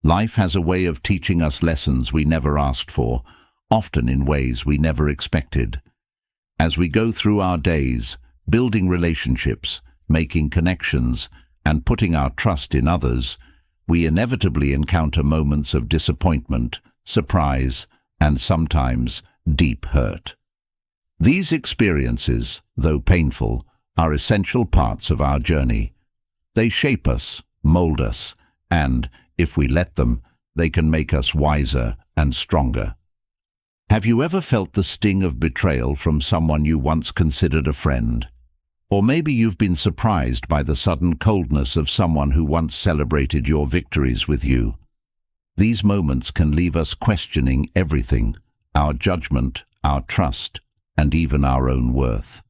Life has a way of teaching us lessons we never asked for, often in ways we never expected. As we go through our days, building relationships, making connections, and putting our trust in others, we inevitably encounter moments of disappointment, surprise, and sometimes deep hurt. These experiences, though painful, are essential parts of our journey. They shape us, mold us, and, if we let them, they can make us wiser and stronger. Have you ever felt the sting of betrayal from someone you once considered a friend? Or maybe you've been surprised by the sudden coldness of someone who once celebrated your victories with you. These moments can leave us questioning everything, our judgment, our trust, and even our own worth.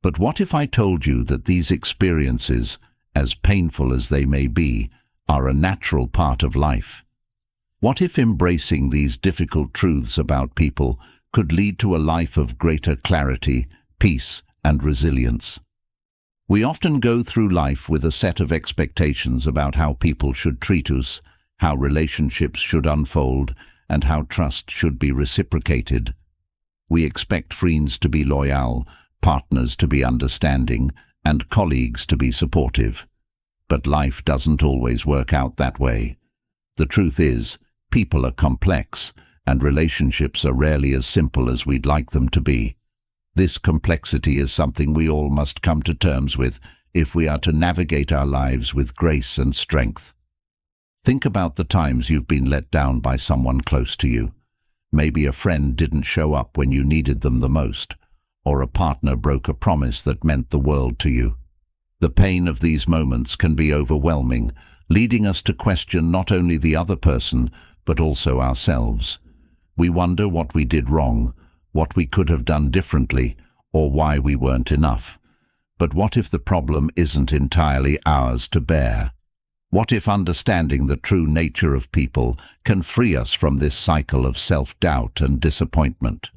But what if I told you that these experiences, as painful as they may be, are a natural part of life? What if embracing these difficult truths about people could lead to a life of greater clarity, peace, and resilience? We often go through life with a set of expectations about how people should treat us, how relationships should unfold, and how trust should be reciprocated. We expect friends to be loyal, partners to be understanding, and colleagues to be supportive. But life doesn't always work out that way. The truth is, people are complex, and relationships are rarely as simple as we'd like them to be. This complexity is something we all must come to terms with if we are to navigate our lives with grace and strength. Think about the times you've been let down by someone close to you. Maybe a friend didn't show up when you needed them the most, or a partner broke a promise that meant the world to you. The pain of these moments can be overwhelming, leading us to question not only the other person, but also ourselves. We wonder what we did wrong, what we could have done differently, or why we weren't enough. But what if the problem isn't entirely ours to bear? What if understanding the true nature of people can free us from this cycle of self-doubt and disappointment?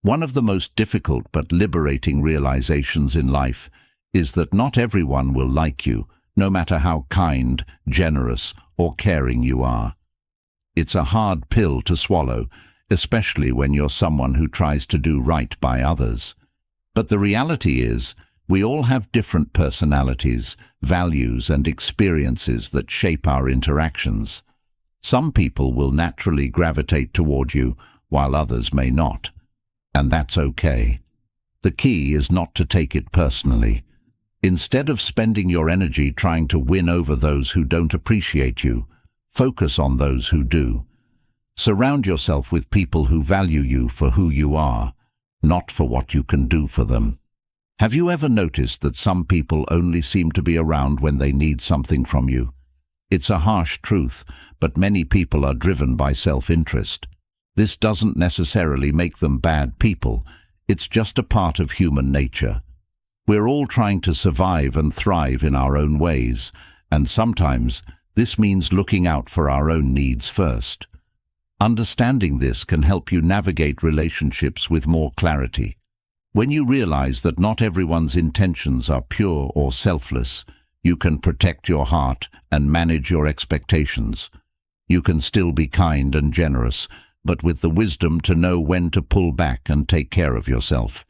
One of the most difficult but liberating realizations in life is that not everyone will like you, no matter how kind, generous, or caring you are. It's a hard pill to swallow, especially when you're someone who tries to do right by others. But the reality is, we all have different personalities, values, and experiences that shape our interactions. Some people will naturally gravitate toward you, while others may not. And that's okay. The key is not to take it personally. Instead of spending your energy trying to win over those who don't appreciate you, focus on those who do. Surround yourself with people who value you for who you are, not for what you can do for them. Have you ever noticed that some people only seem to be around when they need something from you? It's a harsh truth, but many people are driven by self-interest. This doesn't necessarily make them bad people. It's just a part of human nature. We're all trying to survive and thrive in our own ways, and sometimes this means looking out for our own needs first. Understanding this can help you navigate relationships with more clarity. When you realize that not everyone's intentions are pure or selfless, you can protect your heart and manage your expectations. You can still be kind and generous, but with the wisdom to know when to pull back and take care of yourself.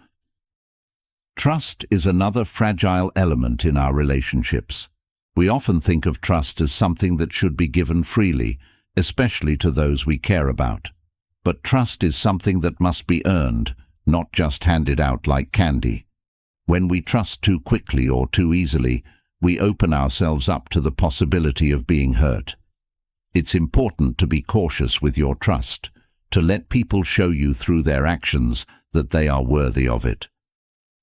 Trust is another fragile element in our relationships. We often think of trust as something that should be given freely, especially to those we care about. But trust is something that must be earned, not just handed out like candy. When we trust too quickly or too easily, we open ourselves up to the possibility of being hurt. It's important to be cautious with your trust, to let people show you through their actions that they are worthy of it.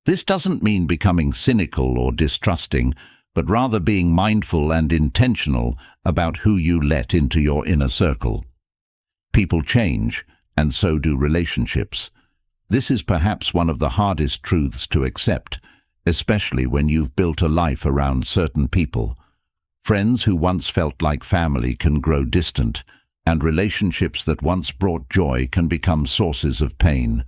This doesn't mean becoming cynical or distrusting, but rather being mindful and intentional about who you let into your inner circle. People change, and so do relationships. This is perhaps one of the hardest truths to accept, especially when you've built a life around certain people. Friends who once felt like family can grow distant, and relationships that once brought joy can become sources of pain.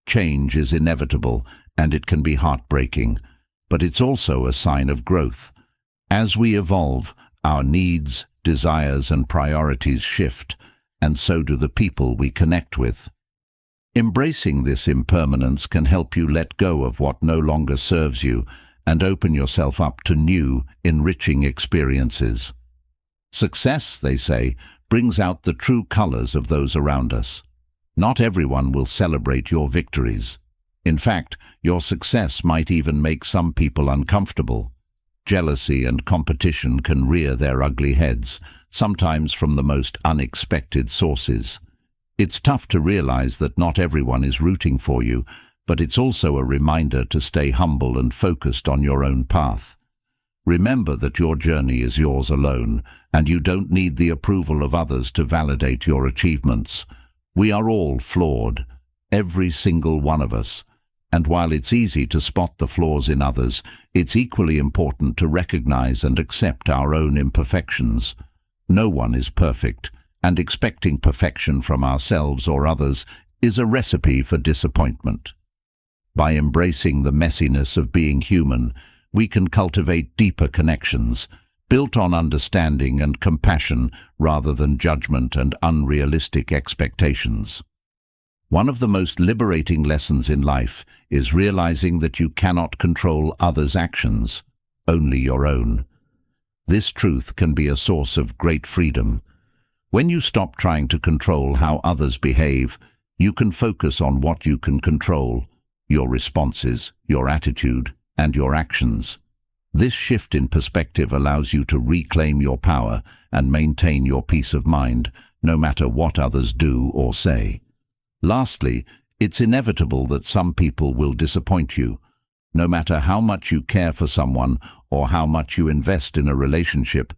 Change is inevitable, and it can be heartbreaking, but it's also a sign of growth. As we evolve, our needs, desires and priorities shift, and so do the people we connect with. Embracing this impermanence can help you let go of what no longer serves you and open yourself up to new, enriching experiences. Success, they say, brings out the true colors of those around us. Not everyone will celebrate your victories. In fact, your success might even make some people uncomfortable. Jealousy and competition can rear their ugly heads, sometimes from the most unexpected sources. It's tough to realize that not everyone is rooting for you, but it's also a reminder to stay humble and focused on your own path. Remember that your journey is yours alone, and you don't need the approval of others to validate your achievements. We are all flawed, every single one of us. And while it's easy to spot the flaws in others, it's equally important to recognize and accept our own imperfections. No one is perfect, and expecting perfection from ourselves or others is a recipe for disappointment. By embracing the messiness of being human, we can cultivate deeper connections, built on understanding and compassion rather than judgment and unrealistic expectations. One of the most liberating lessons in life is realizing that you cannot control others' actions, only your own. This truth can be a source of great freedom. When you stop trying to control how others behave, you can focus on what you can control: your responses, your attitude, and your actions. This shift in perspective allows you to reclaim your power and maintain your peace of mind, no matter what others do or say. Lastly, it's inevitable that some people will disappoint you. No matter how much you care for someone or how much you invest in a relationship,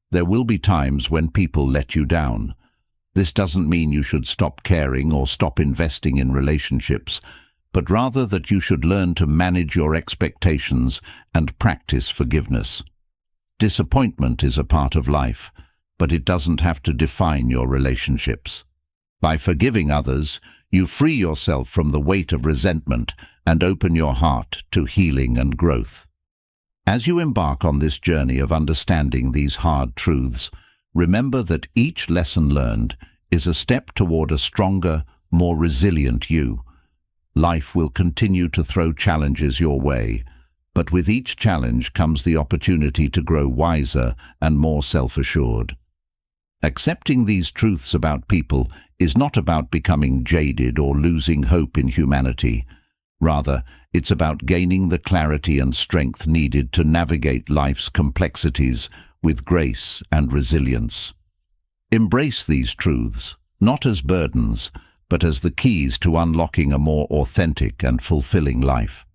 there will be times when people let you down. This doesn't mean you should stop caring or stop investing in relationships, but rather that you should learn to manage your expectations and practice forgiveness. Disappointment is a part of life, but it doesn't have to define your relationships. By forgiving others, you free yourself from the weight of resentment and open your heart to healing and growth. As you embark on this journey of understanding these hard truths, remember that each lesson learned is a step toward a stronger, more resilient you. Life will continue to throw challenges your way, but with each challenge comes the opportunity to grow wiser and more self-assured. Accepting these truths about people is not about becoming jaded or losing hope in humanity. Rather, it's about gaining the clarity and strength needed to navigate life's complexities with grace and resilience. Embrace these truths, not as burdens, but as the keys to unlocking a more authentic and fulfilling life.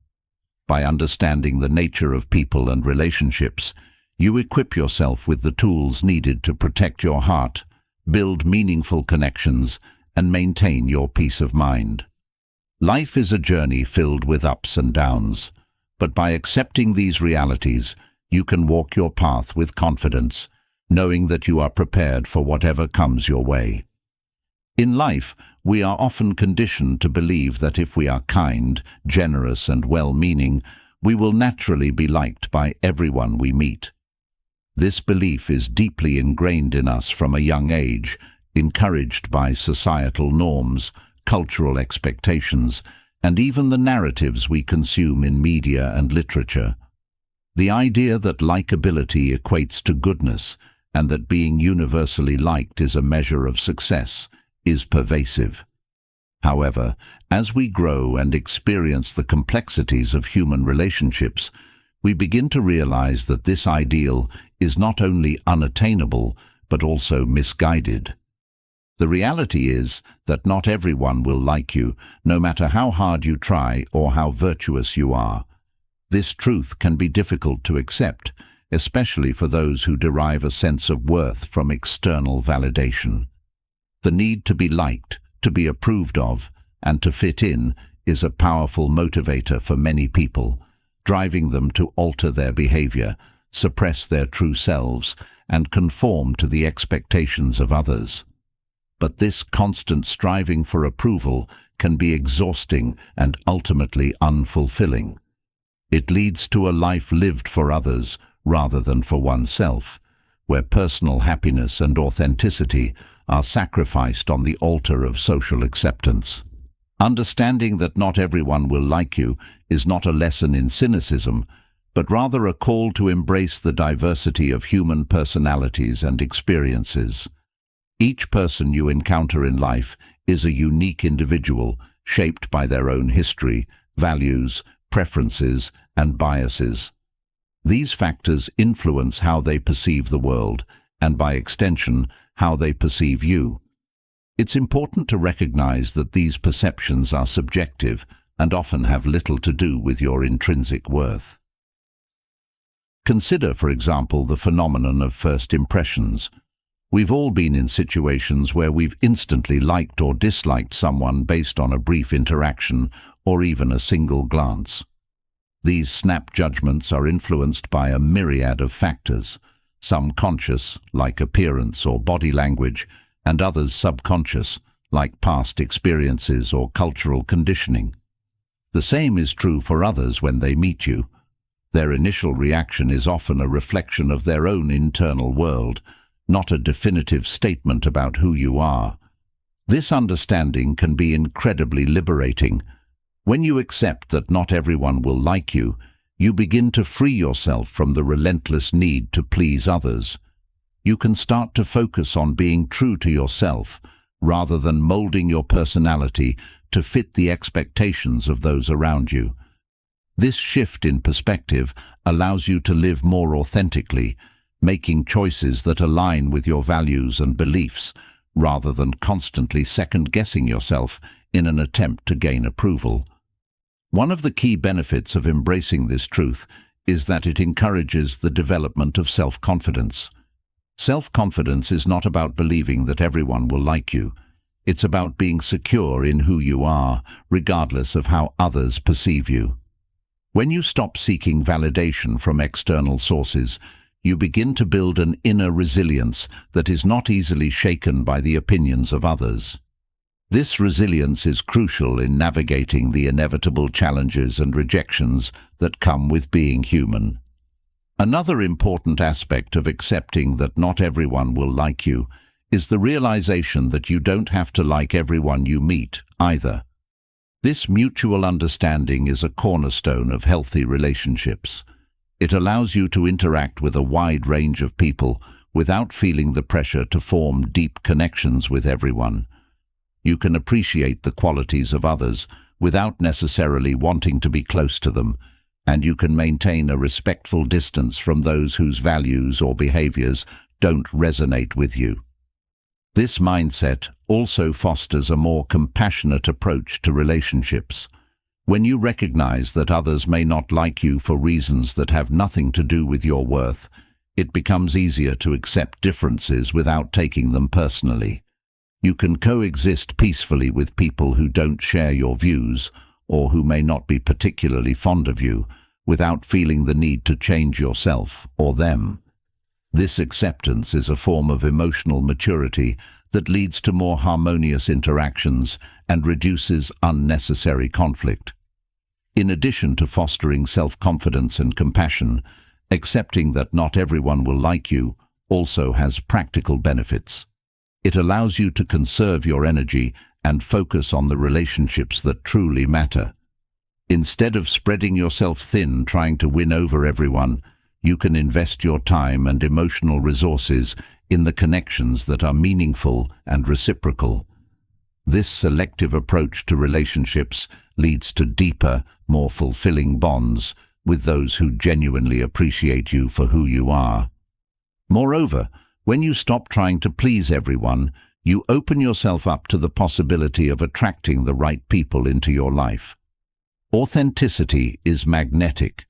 By understanding the nature of people and relationships, you equip yourself with the tools needed to protect your heart, build meaningful connections, and maintain your peace of mind. Life is a journey filled with ups and downs, but by accepting these realities, you can walk your path with confidence, knowing that you are prepared for whatever comes your way. In life, we are often conditioned to believe that if we are kind, generous, and well-meaning, we will naturally be liked by everyone we meet. This belief is deeply ingrained in us from a young age, encouraged by societal norms, cultural expectations, and even the narratives we consume in media and literature. The idea that likability equates to goodness and that being universally liked is a measure of success is pervasive. However, as we grow and experience the complexities of human relationships, we begin to realize that this ideal is not only unattainable, but also misguided. The reality is that not everyone will like you, no matter how hard you try or how virtuous you are. This truth can be difficult to accept, especially for those who derive a sense of worth from external validation. The need to be liked, to be approved of, and to fit in is a powerful motivator for many people, driving them to alter their behavior, suppress their true selves, and conform to the expectations of others. But this constant striving for approval can be exhausting and ultimately unfulfilling. It leads to a life lived for others rather than for oneself, where personal happiness and authenticity are sacrificed on the altar of social acceptance. Understanding that not everyone will like you is not a lesson in cynicism, but rather a call to embrace the diversity of human personalities and experiences. Each person you encounter in life is a unique individual, shaped by their own history, values, preferences, and biases. These factors influence how they perceive the world, and by extension, how they perceive you. It's important to recognize that these perceptions are subjective and often have little to do with your intrinsic worth. Consider, for example, the phenomenon of first impressions. We've all been in situations where we've instantly liked or disliked someone based on a brief interaction or even a single glance. These snap judgments are influenced by a myriad of factors, some conscious, like appearance or body language, and others subconscious, like past experiences or cultural conditioning. The same is true for others when they meet you. Their initial reaction is often a reflection of their own internal world, not a definitive statement about who you are. This understanding can be incredibly liberating. When you accept that not everyone will like you, you begin to free yourself from the relentless need to please others. You can start to focus on being true to yourself, rather than molding your personality to fit the expectations of those around you. This shift in perspective allows you to live more authentically, making choices that align with your values and beliefs, rather than constantly second-guessing yourself in an attempt to gain approval. One of the key benefits of embracing this truth is that it encourages the development of self-confidence. Self-confidence is not about believing that everyone will like you. It's about being secure in who you are, regardless of how others perceive you. When you stop seeking validation from external sources, you begin to build an inner resilience that is not easily shaken by the opinions of others. This resilience is crucial in navigating the inevitable challenges and rejections that come with being human. Another important aspect of accepting that not everyone will like you is the realization that you don't have to like everyone you meet either. This mutual understanding is a cornerstone of healthy relationships. It allows you to interact with a wide range of people without feeling the pressure to form deep connections with everyone. You can appreciate the qualities of others without necessarily wanting to be close to them, and you can maintain a respectful distance from those whose values or behaviors don't resonate with you. This mindset also fosters a more compassionate approach to relationships. When you recognize that others may not like you for reasons that have nothing to do with your worth, it becomes easier to accept differences without taking them personally. You can coexist peacefully with people who don't share your views or who may not be particularly fond of you, without feeling the need to change yourself or them. This acceptance is a form of emotional maturity that leads to more harmonious interactions and reduces unnecessary conflict. In addition to fostering self-confidence and compassion, accepting that not everyone will like you also has practical benefits. It allows you to conserve your energy and focus on the relationships that truly matter. Instead of spreading yourself thin trying to win over everyone, you can invest your time and emotional resources in the connections that are meaningful and reciprocal. This selective approach to relationships leads to deeper, more fulfilling bonds with those who genuinely appreciate you for who you are. Moreover, when you stop trying to please everyone, you open yourself up to the possibility of attracting the right people into your life. Authenticity is magnetic.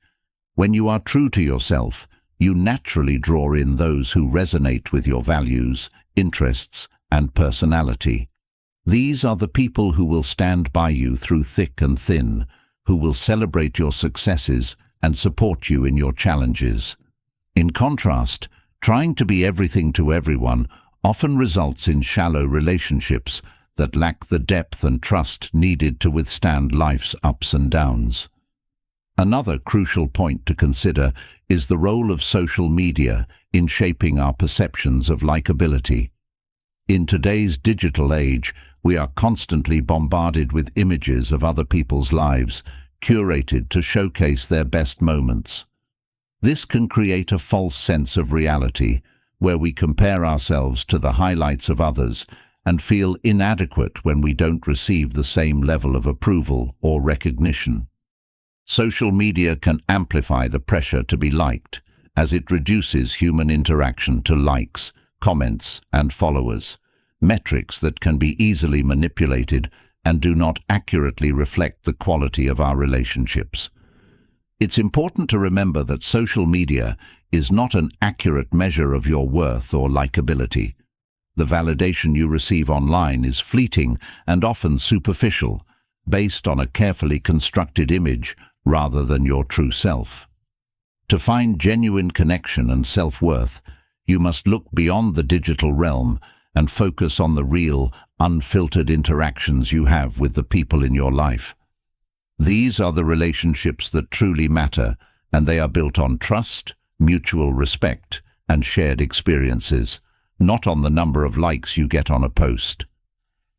When you are true to yourself, you naturally draw in those who resonate with your values, interests, and personality. These are the people who will stand by you through thick and thin, who will celebrate your successes and support you in your challenges. In contrast, trying to be everything to everyone often results in shallow relationships that lack the depth and trust needed to withstand life's ups and downs. Another crucial point to consider is the role of social media in shaping our perceptions of likability. In today's digital age, we are constantly bombarded with images of other people's lives, curated to showcase their best moments. This can create a false sense of reality, where we compare ourselves to the highlights of others and feel inadequate when we don't receive the same level of approval or recognition. Social media can amplify the pressure to be liked, as it reduces human interaction to likes, comments, and followers, metrics that can be easily manipulated and do not accurately reflect the quality of our relationships. It's important to remember that social media is not an accurate measure of your worth or likability. The validation you receive online is fleeting and often superficial, based on a carefully constructed image rather than your true self. To find genuine connection and self-worth, you must look beyond the digital realm and focus on the real, unfiltered interactions you have with the people in your life. These are the relationships that truly matter, and they are built on trust, mutual respect, and shared experiences, not on the number of likes you get on a post.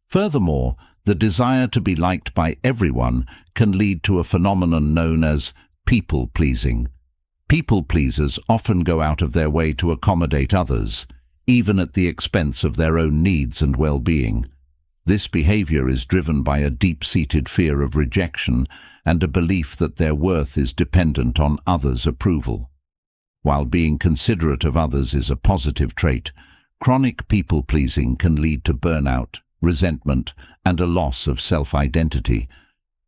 Furthermore, the desire to be liked by everyone can lead to a phenomenon known as people-pleasing. People-pleasers often go out of their way to accommodate others, even at the expense of their own needs and well-being. This behavior is driven by a deep-seated fear of rejection and a belief that their worth is dependent on others' approval. While being considerate of others is a positive trait, chronic people-pleasing can lead to burnout, resentment, and a loss of self-identity.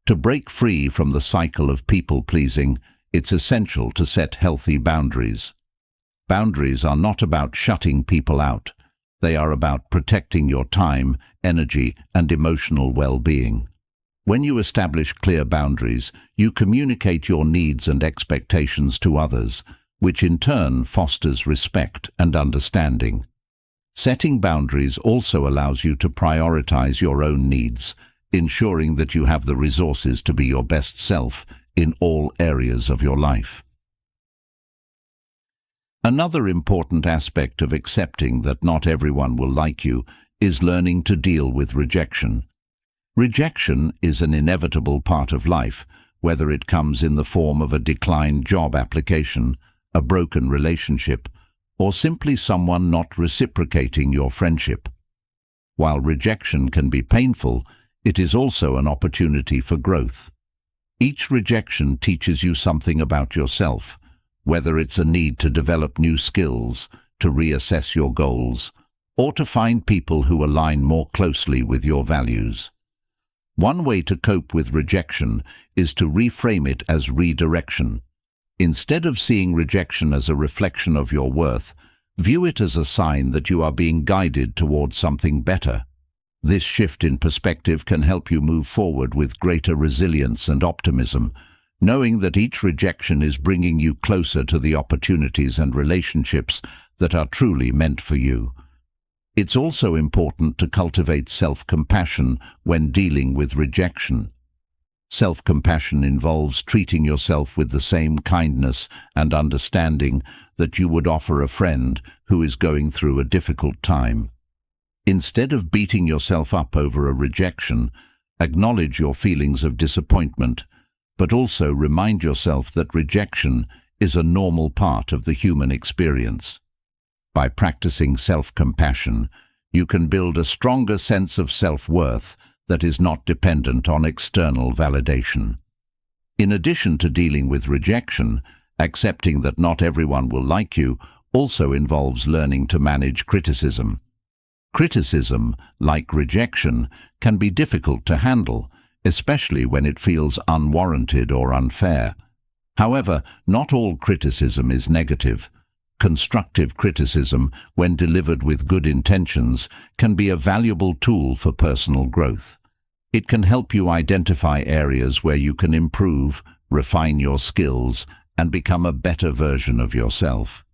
To break free from the cycle of people-pleasing, it's essential to set healthy boundaries. Boundaries are not about shutting people out. They are about protecting your time, energy, and emotional well-being. When you establish clear boundaries, you communicate your needs and expectations to others, which in turn fosters respect and understanding. Setting boundaries also allows you to prioritize your own needs, ensuring that you have the resources to be your best self in all areas of your life. Another important aspect of accepting that not everyone will like you is learning to deal with rejection. Rejection is an inevitable part of life, whether it comes in the form of a declined job application, a broken relationship, or simply someone not reciprocating your friendship. While rejection can be painful, it is also an opportunity for growth. Each rejection teaches you something about yourself, whether it's a need to develop new skills, to reassess your goals, or to find people who align more closely with your values. One way to cope with rejection is to reframe it as redirection. Instead of seeing rejection as a reflection of your worth, view it as a sign that you are being guided towards something better. This shift in perspective can help you move forward with greater resilience and optimism, knowing that each rejection is bringing you closer to the opportunities and relationships that are truly meant for you. It's also important to cultivate self-compassion when dealing with rejection. Self-compassion involves treating yourself with the same kindness and understanding that you would offer a friend who is going through a difficult time. Instead of beating yourself up over a rejection, acknowledge your feelings of disappointment, but also remind yourself that rejection is a normal part of the human experience. By practicing self-compassion, you can build a stronger sense of self-worth that is not dependent on external validation. In addition to dealing with rejection, accepting that not everyone will like you also involves learning to manage criticism. Criticism, like rejection, can be difficult to handle, especially when it feels unwarranted or unfair. However, not all criticism is negative. Constructive criticism, when delivered with good intentions, can be a valuable tool for personal growth. It can help you identify areas where you can improve, refine your skills, and become a better version of yourself.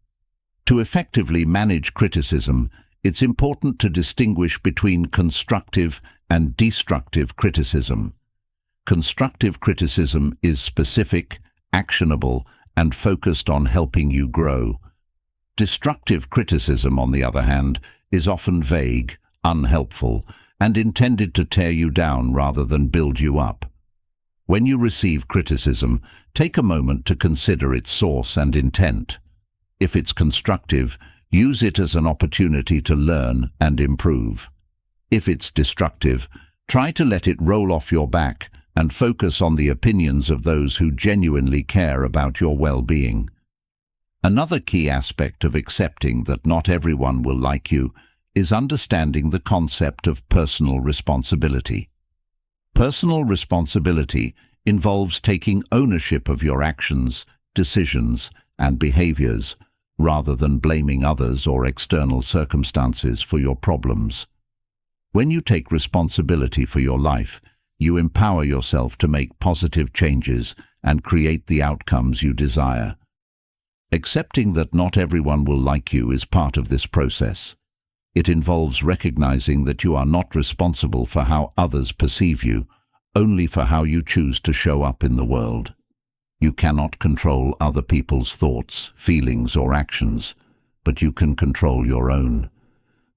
To effectively manage criticism, it's important to distinguish between constructive and destructive criticism. Constructive criticism is specific, actionable, and focused on helping you grow. Destructive criticism, on the other hand, is often vague, unhelpful, and intended to tear you down rather than build you up. When you receive criticism, take a moment to consider its source and intent. If it's constructive, use it as an opportunity to learn and improve. If it's destructive, try to let it roll off your back and focus on the opinions of those who genuinely care about your well-being. Another key aspect of accepting that not everyone will like you is understanding the concept of personal responsibility. Personal responsibility involves taking ownership of your actions, decisions, and behaviors, rather than blaming others or external circumstances for your problems. When you take responsibility for your life, you empower yourself to make positive changes and create the outcomes you desire. Accepting that not everyone will like you is part of this process. It involves recognizing that you are not responsible for how others perceive you, only for how you choose to show up in the world. You cannot control other people's thoughts, feelings, or actions, but you can control your own.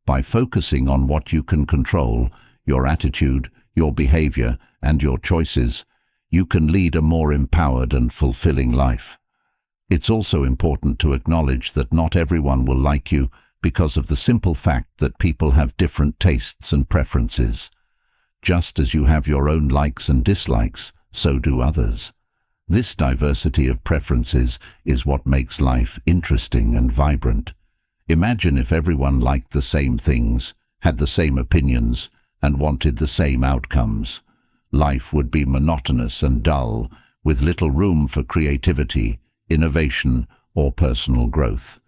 By focusing on what you can control, your attitude, your behavior, and your choices, you can lead a more empowered and fulfilling life. It's also important to acknowledge that not everyone will like you because of the simple fact that people have different tastes and preferences. Just as you have your own likes and dislikes, so do others. This diversity of preferences is what makes life interesting and vibrant. Imagine if everyone liked the same things, had the same opinions, and wanted the same outcomes. Life would be monotonous and dull, with little room for creativity, innovation, or personal growth.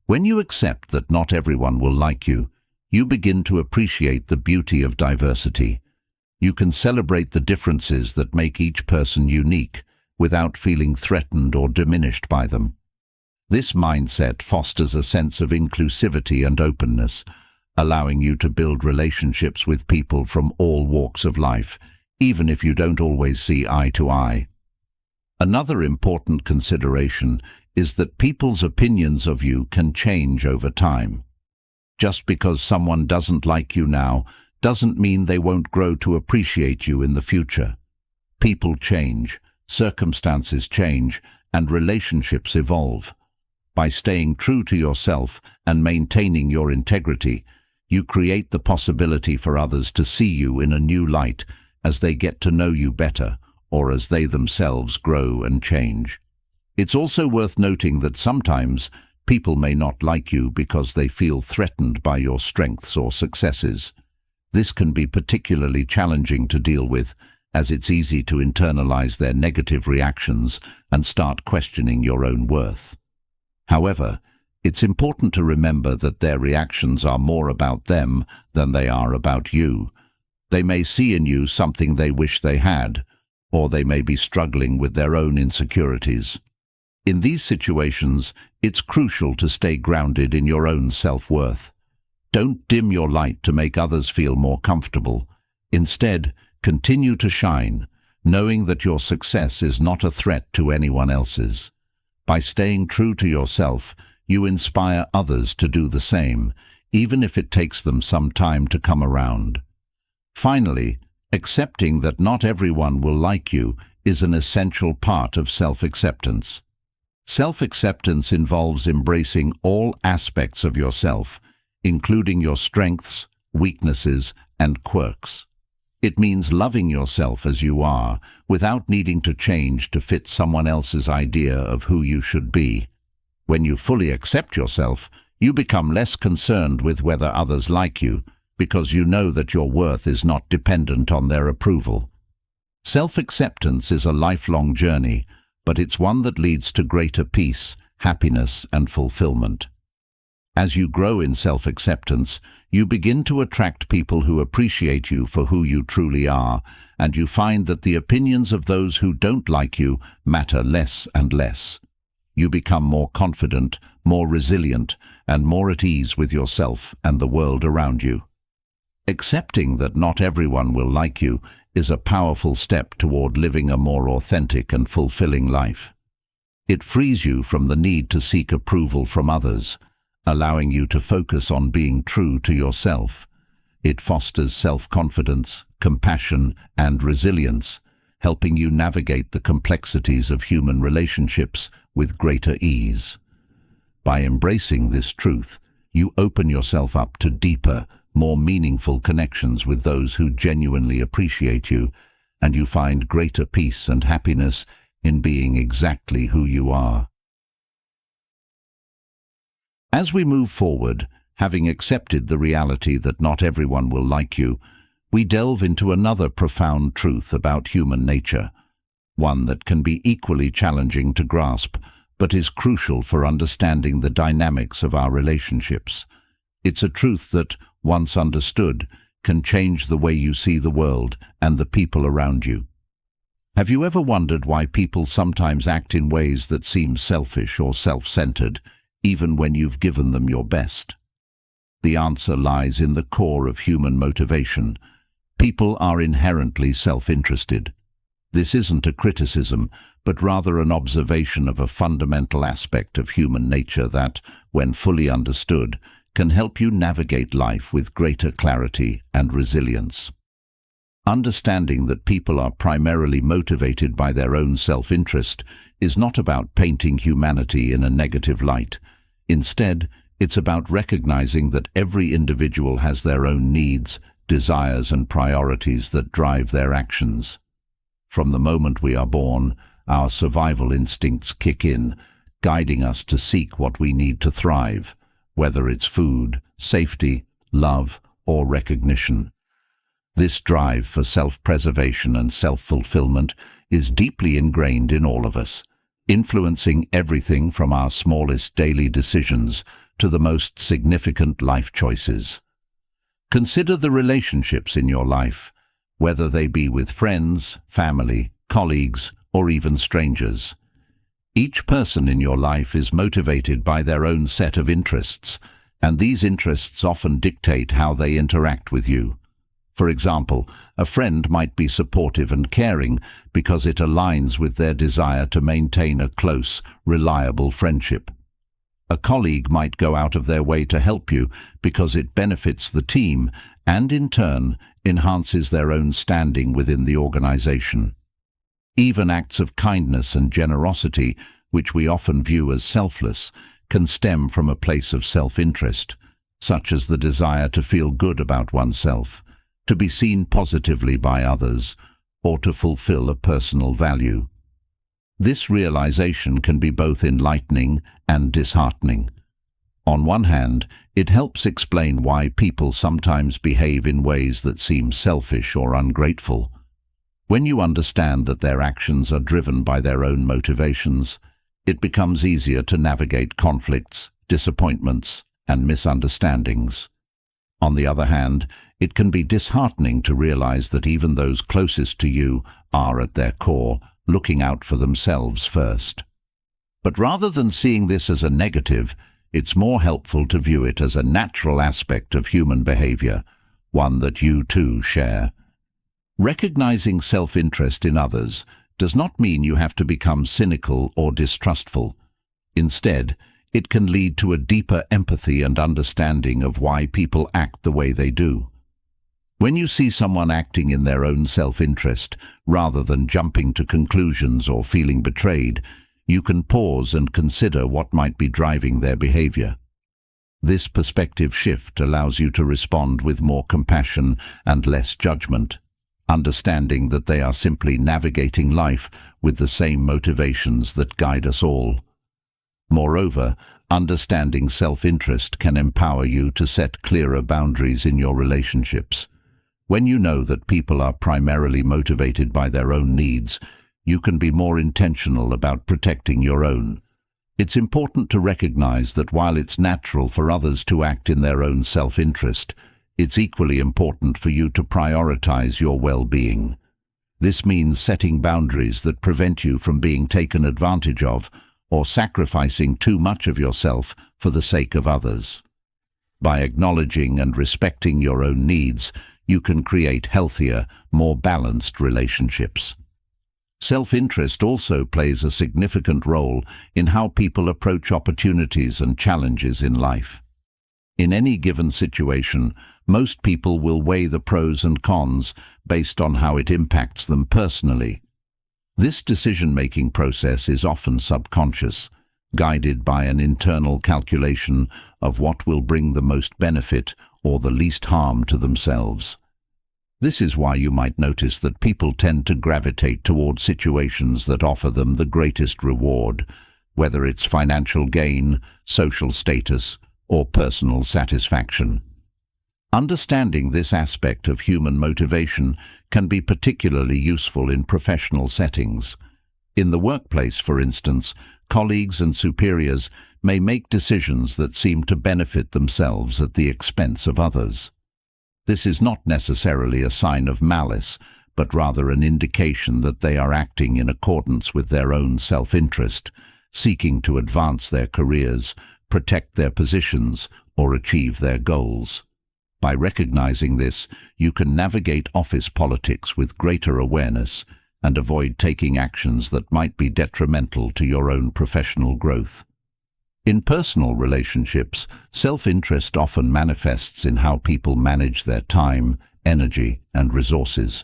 When you accept that not everyone will like you, you begin to appreciate the beauty of diversity. You can celebrate the differences that make each person unique without feeling threatened or diminished by them. This mindset fosters a sense of inclusivity and openness, allowing you to build relationships with people from all walks of life, even if you don't always see eye to eye. Another important consideration is that people's opinions of you can change over time. Just because someone doesn't like you now doesn't mean they won't grow to appreciate you in the future. People change, circumstances change, and relationships evolve. By staying true to yourself and maintaining your integrity, you create the possibility for others to see you in a new light as they get to know you better, or as they themselves grow and change. It's also worth noting that sometimes people may not like you because they feel threatened by your strengths or successes. This can be particularly challenging to deal with, as it's easy to internalize their negative reactions and start questioning your own worth. However, it's important to remember that their reactions are more about them than they are about you. They may see in you something they wish they had, or they may be struggling with their own insecurities. In these situations, it's crucial to stay grounded in your own self-worth. Don't dim your light to make others feel more comfortable. Instead, continue to shine, knowing that your success is not a threat to anyone else's. By staying true to yourself, you inspire others to do the same, even if it takes them some time to come around. Finally, accepting that not everyone will like you is an essential part of self-acceptance. Self-acceptance involves embracing all aspects of yourself, including your strengths, weaknesses, and quirks. It means loving yourself as you are, without needing to change to fit someone else's idea of who you should be. When you fully accept yourself, you become less concerned with whether others like you, because you know that your worth is not dependent on their approval. Self-acceptance is a lifelong journey, but it's one that leads to greater peace, happiness, and fulfillment. As you grow in self-acceptance, you begin to attract people who appreciate you for who you truly are, and you find that the opinions of those who don't like you matter less and less. You become more confident, more resilient, and more at ease with yourself and the world around you. Accepting that not everyone will like you is a powerful step toward living a more authentic and fulfilling life. It frees you from the need to seek approval from others, allowing you to focus on being true to yourself. It fosters self-confidence, compassion, and resilience, helping you navigate the complexities of human relationships with greater ease. By embracing this truth, you open yourself up to deeper, more meaningful connections with those who genuinely appreciate you, and you find greater peace and happiness in being exactly who you are. As we move forward, having accepted the reality that not everyone will like you, we delve into another profound truth about human nature, one that can be equally challenging to grasp, but is crucial for understanding the dynamics of our relationships. It's a truth that, once understood, can change the way you see the world and the people around you. Have you ever wondered why people sometimes act in ways that seem selfish or self-centered, even when you've given them your best? The answer lies in the core of human motivation. People are inherently self-interested. This isn't a criticism, but rather an observation of a fundamental aspect of human nature that, when fully understood, can help you navigate life with greater clarity and resilience. Understanding that people are primarily motivated by their own self-interest is not about painting humanity in a negative light. Instead, it's about recognizing that every individual has their own needs, desires, and priorities that drive their actions. From the moment we are born, our survival instincts kick in, guiding us to seek what we need to thrive, whether it's food, safety, love, or recognition. This drive for self-preservation and self-fulfillment is deeply ingrained in all of us, influencing everything from our smallest daily decisions to the most significant life choices. Consider the relationships in your life, whether they be with friends, family, colleagues, or even strangers. Each person in your life is motivated by their own set of interests, and these interests often dictate how they interact with you. For example, a friend might be supportive and caring because it aligns with their desire to maintain a close, reliable friendship. A colleague might go out of their way to help you because it benefits the team and, in turn, enhances their own standing within the organization. Even acts of kindness and generosity, which we often view as selfless, can stem from a place of self-interest, such as the desire to feel good about oneself, to be seen positively by others, or to fulfill a personal value. This realization can be both enlightening and disheartening. On one hand, it helps explain why people sometimes behave in ways that seem selfish or ungrateful. When you understand that their actions are driven by their own motivations, it becomes easier to navigate conflicts, disappointments, and misunderstandings. On the other hand, it can be disheartening to realize that even those closest to you are, at their core, looking out for themselves first. But rather than seeing this as a negative, it's more helpful to view it as a natural aspect of human behavior, one that you too share. Recognizing self-interest in others does not mean you have to become cynical or distrustful. Instead, it can lead to a deeper empathy and understanding of why people act the way they do. When you see someone acting in their own self-interest, rather than jumping to conclusions or feeling betrayed, you can pause and consider what might be driving their behavior. This perspective shift allows you to respond with more compassion and less judgment, understanding that they are simply navigating life with the same motivations that guide us all. Moreover, understanding self-interest can empower you to set clearer boundaries in your relationships. When you know that people are primarily motivated by their own needs, you can be more intentional about protecting your own. It's important to recognize that while it's natural for others to act in their own self-interest, it's equally important for you to prioritize your well-being. This means setting boundaries that prevent you from being taken advantage of or sacrificing too much of yourself for the sake of others. By acknowledging and respecting your own needs, you can create healthier, more balanced relationships. Self-interest also plays a significant role in how people approach opportunities and challenges in life. In any given situation, most people will weigh the pros and cons based on how it impacts them personally. This decision-making process is often subconscious, guided by an internal calculation of what will bring the most benefit or the least harm to themselves. This is why you might notice that people tend to gravitate toward situations that offer them the greatest reward, whether it's financial gain, social status, or personal satisfaction. Understanding this aspect of human motivation can be particularly useful in professional settings. In the workplace, for instance, colleagues and superiors may make decisions that seem to benefit themselves at the expense of others. This is not necessarily a sign of malice, but rather an indication that they are acting in accordance with their own self-interest, seeking to advance their careers, protect their positions, or achieve their goals. By recognizing this, you can navigate office politics with greater awareness and avoid taking actions that might be detrimental to your own professional growth. In personal relationships, self-interest often manifests in how people manage their time, energy, and resources.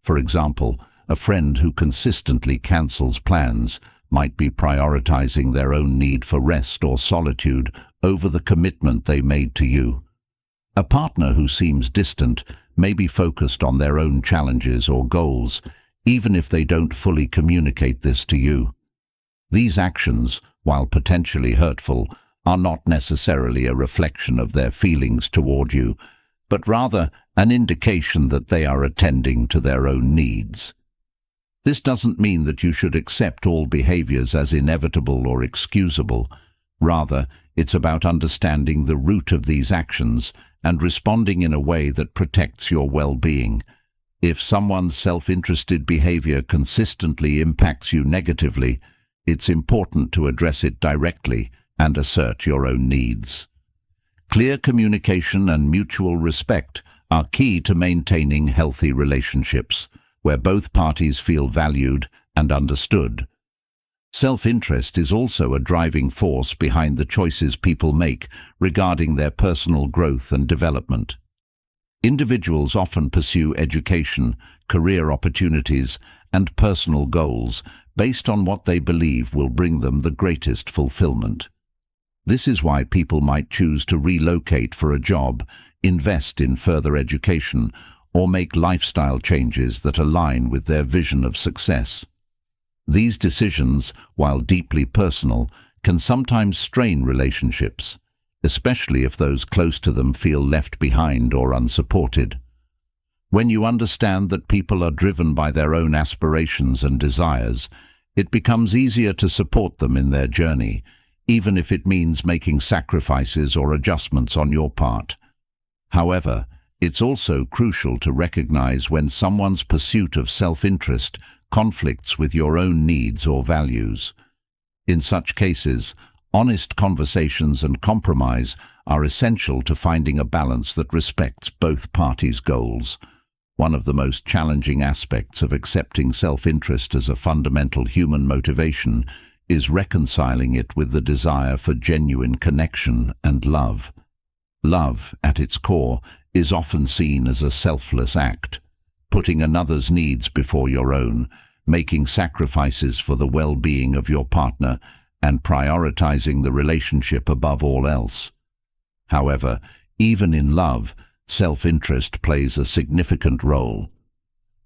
For example, a friend who consistently cancels plans might be prioritizing their own need for rest or solitude over the commitment they made to you. A partner who seems distant may be focused on their own challenges or goals, even if they don't fully communicate this to you. These actions, while potentially hurtful, are not necessarily a reflection of their feelings toward you, but rather an indication that they are attending to their own needs. This doesn't mean that you should accept all behaviors as inevitable or excusable. Rather, it's about understanding the root of these actions and responding in a way that protects your well-being. If someone's self-interested behavior consistently impacts you negatively, it's important to address it directly and assert your own needs. Clear communication and mutual respect are key to maintaining healthy relationships, where both parties feel valued and understood. Self-interest is also a driving force behind the choices people make regarding their personal growth and development. Individuals often pursue education, career opportunities, and personal goals based on what they believe will bring them the greatest fulfillment. This is why people might choose to relocate for a job, invest in further education, or make lifestyle changes that align with their vision of success. These decisions, while deeply personal, can sometimes strain relationships, especially if those close to them feel left behind or unsupported. When you understand that people are driven by their own aspirations and desires, it becomes easier to support them in their journey, even if it means making sacrifices or adjustments on your part. However, it's also crucial to recognize when someone's pursuit of self-interest conflicts with your own needs or values. In such cases, honest conversations and compromise are essential to finding a balance that respects both parties' goals. One of the most challenging aspects of accepting self-interest as a fundamental human motivation is reconciling it with the desire for genuine connection and love. Love, at its core, is often seen as a selfless act, putting another's needs before your own, making sacrifices for the well-being of your partner, and prioritizing the relationship above all else. However, even in love, self-interest plays a significant role.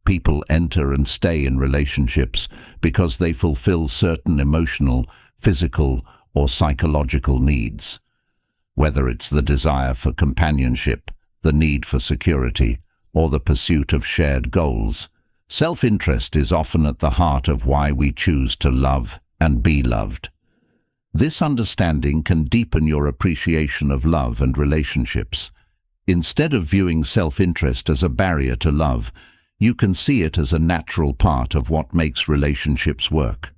People enter and stay in relationships because they fulfill certain emotional, physical, or psychological needs. Whether it's the desire for companionship, the need for security, or the pursuit of shared goals, self-interest is often at the heart of why we choose to love and be loved. This understanding can deepen your appreciation of love and relationships. Instead of viewing self-interest as a barrier to love, you can see it as a natural part of what makes relationships work.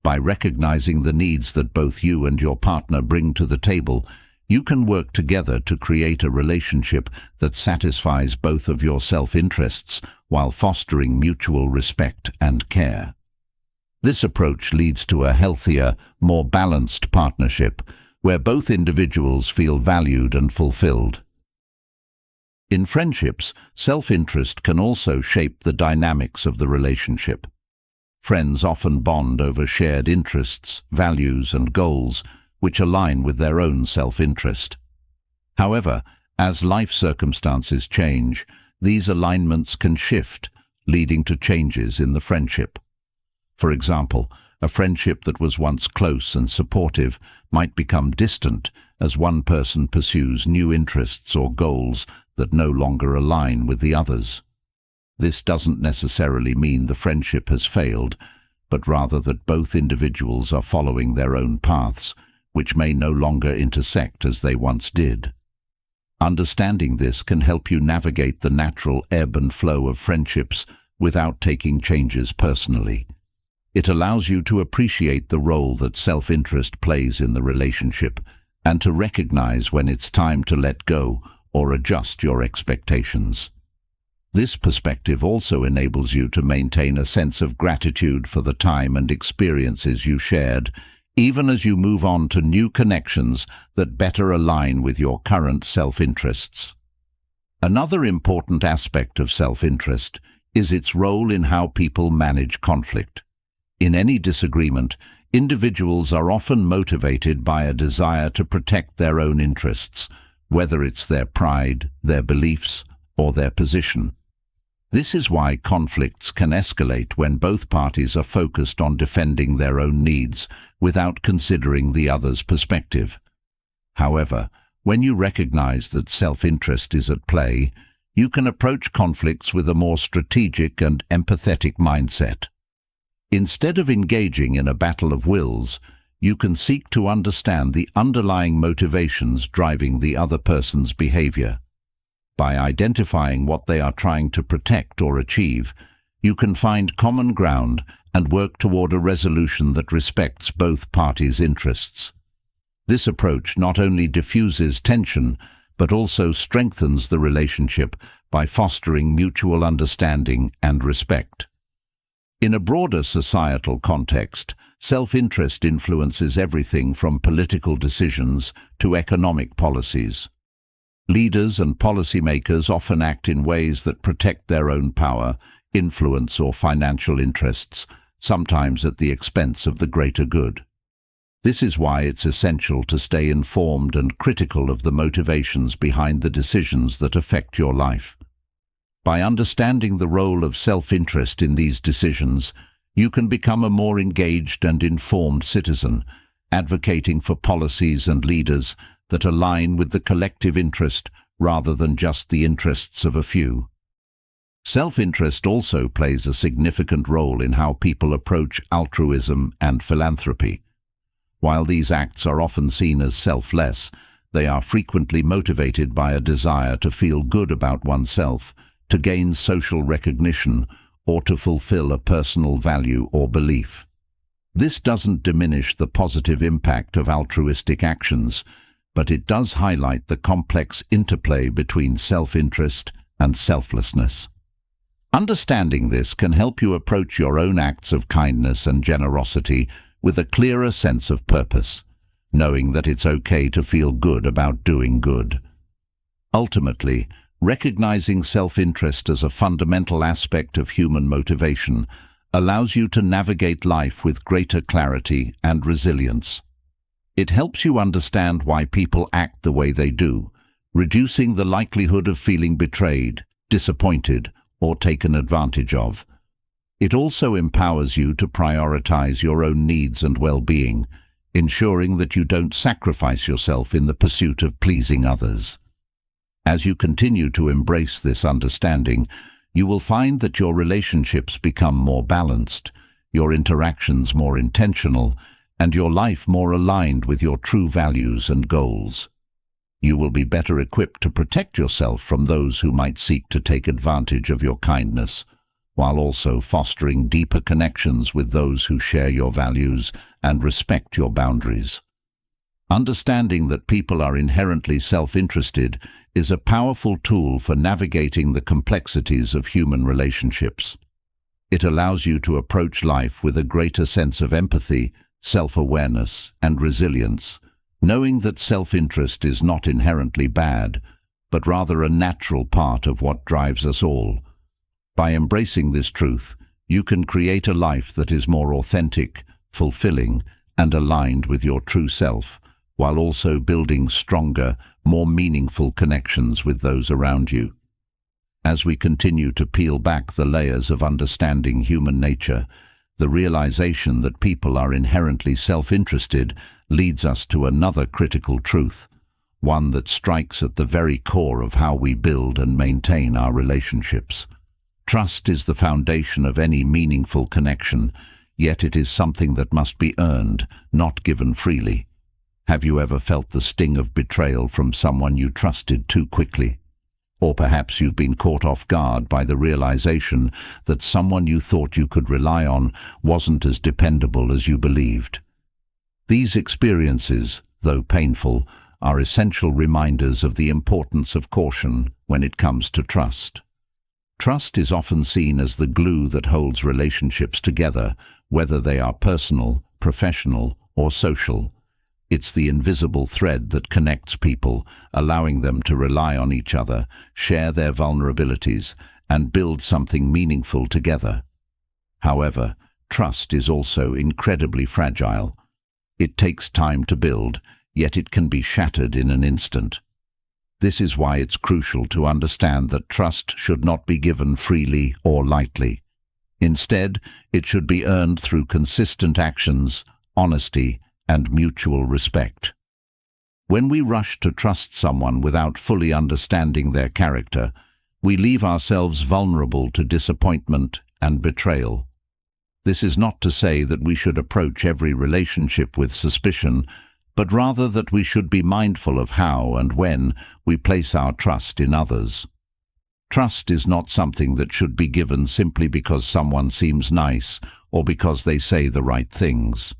By recognizing the needs that both you and your partner bring to the table, you can work together to create a relationship that satisfies both of your self-interests while fostering mutual respect and care. This approach leads to a healthier, more balanced partnership, where both individuals feel valued and fulfilled. In friendships, self-interest can also shape the dynamics of the relationship. Friends often bond over shared interests, values, and goals, which align with their own self-interest. However, as life circumstances change, these alignments can shift, leading to changes in the friendship. For example, a friendship that was once close and supportive might become distant as one person pursues new interests or goals that no longer align with the others. This doesn't necessarily mean the friendship has failed, but rather that both individuals are following their own paths, which may no longer intersect as they once did. Understanding this can help you navigate the natural ebb and flow of friendships without taking changes personally. It allows you to appreciate the role that self-interest plays in the relationship and to recognize when it's time to let go or adjust your expectations. This perspective also enables you to maintain a sense of gratitude for the time and experiences you shared, even as you move on to new connections that better align with your current self-interests. Another important aspect of self-interest is its role in how people manage conflict. In any disagreement, individuals are often motivated by a desire to protect their own interests, whether it's their pride, their beliefs, or their position. This is why conflicts can escalate when both parties are focused on defending their own needs without considering the other's perspective. However, when you recognize that self-interest is at play, you can approach conflicts with a more strategic and empathetic mindset. Instead of engaging in a battle of wills, you can seek to understand the underlying motivations driving the other person's behavior. By identifying what they are trying to protect or achieve, you can find common ground and work toward a resolution that respects both parties' interests. This approach not only diffuses tension, but also strengthens the relationship by fostering mutual understanding and respect. In a broader societal context, self-interest influences everything from political decisions to economic policies. Leaders and policymakers often act in ways that protect their own power, influence, or financial interests, sometimes at the expense of the greater good. This is why it's essential to stay informed and critical of the motivations behind the decisions that affect your life. By understanding the role of self-interest in these decisions, you can become a more engaged and informed citizen, advocating for policies and leaders that align with the collective interest rather than just the interests of a few. Self-interest also plays a significant role in how people approach altruism and philanthropy. While these acts are often seen as selfless, they are frequently motivated by a desire to feel good about oneself, to gain social recognition, or to fulfill a personal value or belief. This doesn't diminish the positive impact of altruistic actions, but it does highlight the complex interplay between self-interest and selflessness. Understanding this can help you approach your own acts of kindness and generosity with a clearer sense of purpose, knowing that it's okay to feel good about doing good. Ultimately, recognizing self-interest as a fundamental aspect of human motivation allows you to navigate life with greater clarity and resilience. It helps you understand why people act the way they do, reducing the likelihood of feeling betrayed, disappointed, or taken advantage of. It also empowers you to prioritize your own needs and well-being, ensuring that you don't sacrifice yourself in the pursuit of pleasing others. As you continue to embrace this understanding, you will find that your relationships become more balanced, your interactions more intentional, and your life more aligned with your true values and goals. You will be better equipped to protect yourself from those who might seek to take advantage of your kindness, while also fostering deeper connections with those who share your values and respect your boundaries. Understanding that people are inherently self-interested is a powerful tool for navigating the complexities of human relationships. It allows you to approach life with a greater sense of empathy, self-awareness, and resilience, knowing that self-interest is not inherently bad, but rather a natural part of what drives us all. By embracing this truth, you can create a life that is more authentic, fulfilling, and aligned with your true self, while also building stronger, more meaningful connections with those around you. As we continue to peel back the layers of understanding human nature, the realization that people are inherently self-interested leads us to another critical truth, one that strikes at the very core of how we build and maintain our relationships. Trust is the foundation of any meaningful connection, yet it is something that must be earned, not given freely. Have you ever felt the sting of betrayal from someone you trusted too quickly? Or perhaps you've been caught off guard by the realization that someone you thought you could rely on wasn't as dependable as you believed. These experiences, though painful, are essential reminders of the importance of caution when it comes to trust. Trust is often seen as the glue that holds relationships together, whether they are personal, professional, or social. It's the invisible thread that connects people, allowing them to rely on each other, share their vulnerabilities, and build something meaningful together. However, trust is also incredibly fragile. It takes time to build, yet it can be shattered in an instant. This is why it's crucial to understand that trust should not be given freely or lightly. Instead, it should be earned through consistent actions, honesty, and mutual respect. When we rush to trust someone without fully understanding their character, we leave ourselves vulnerable to disappointment and betrayal. This is not to say that we should approach every relationship with suspicion, but rather that we should be mindful of how and when we place our trust in others. Trust is not something that should be given simply because someone seems nice or because they say the right things.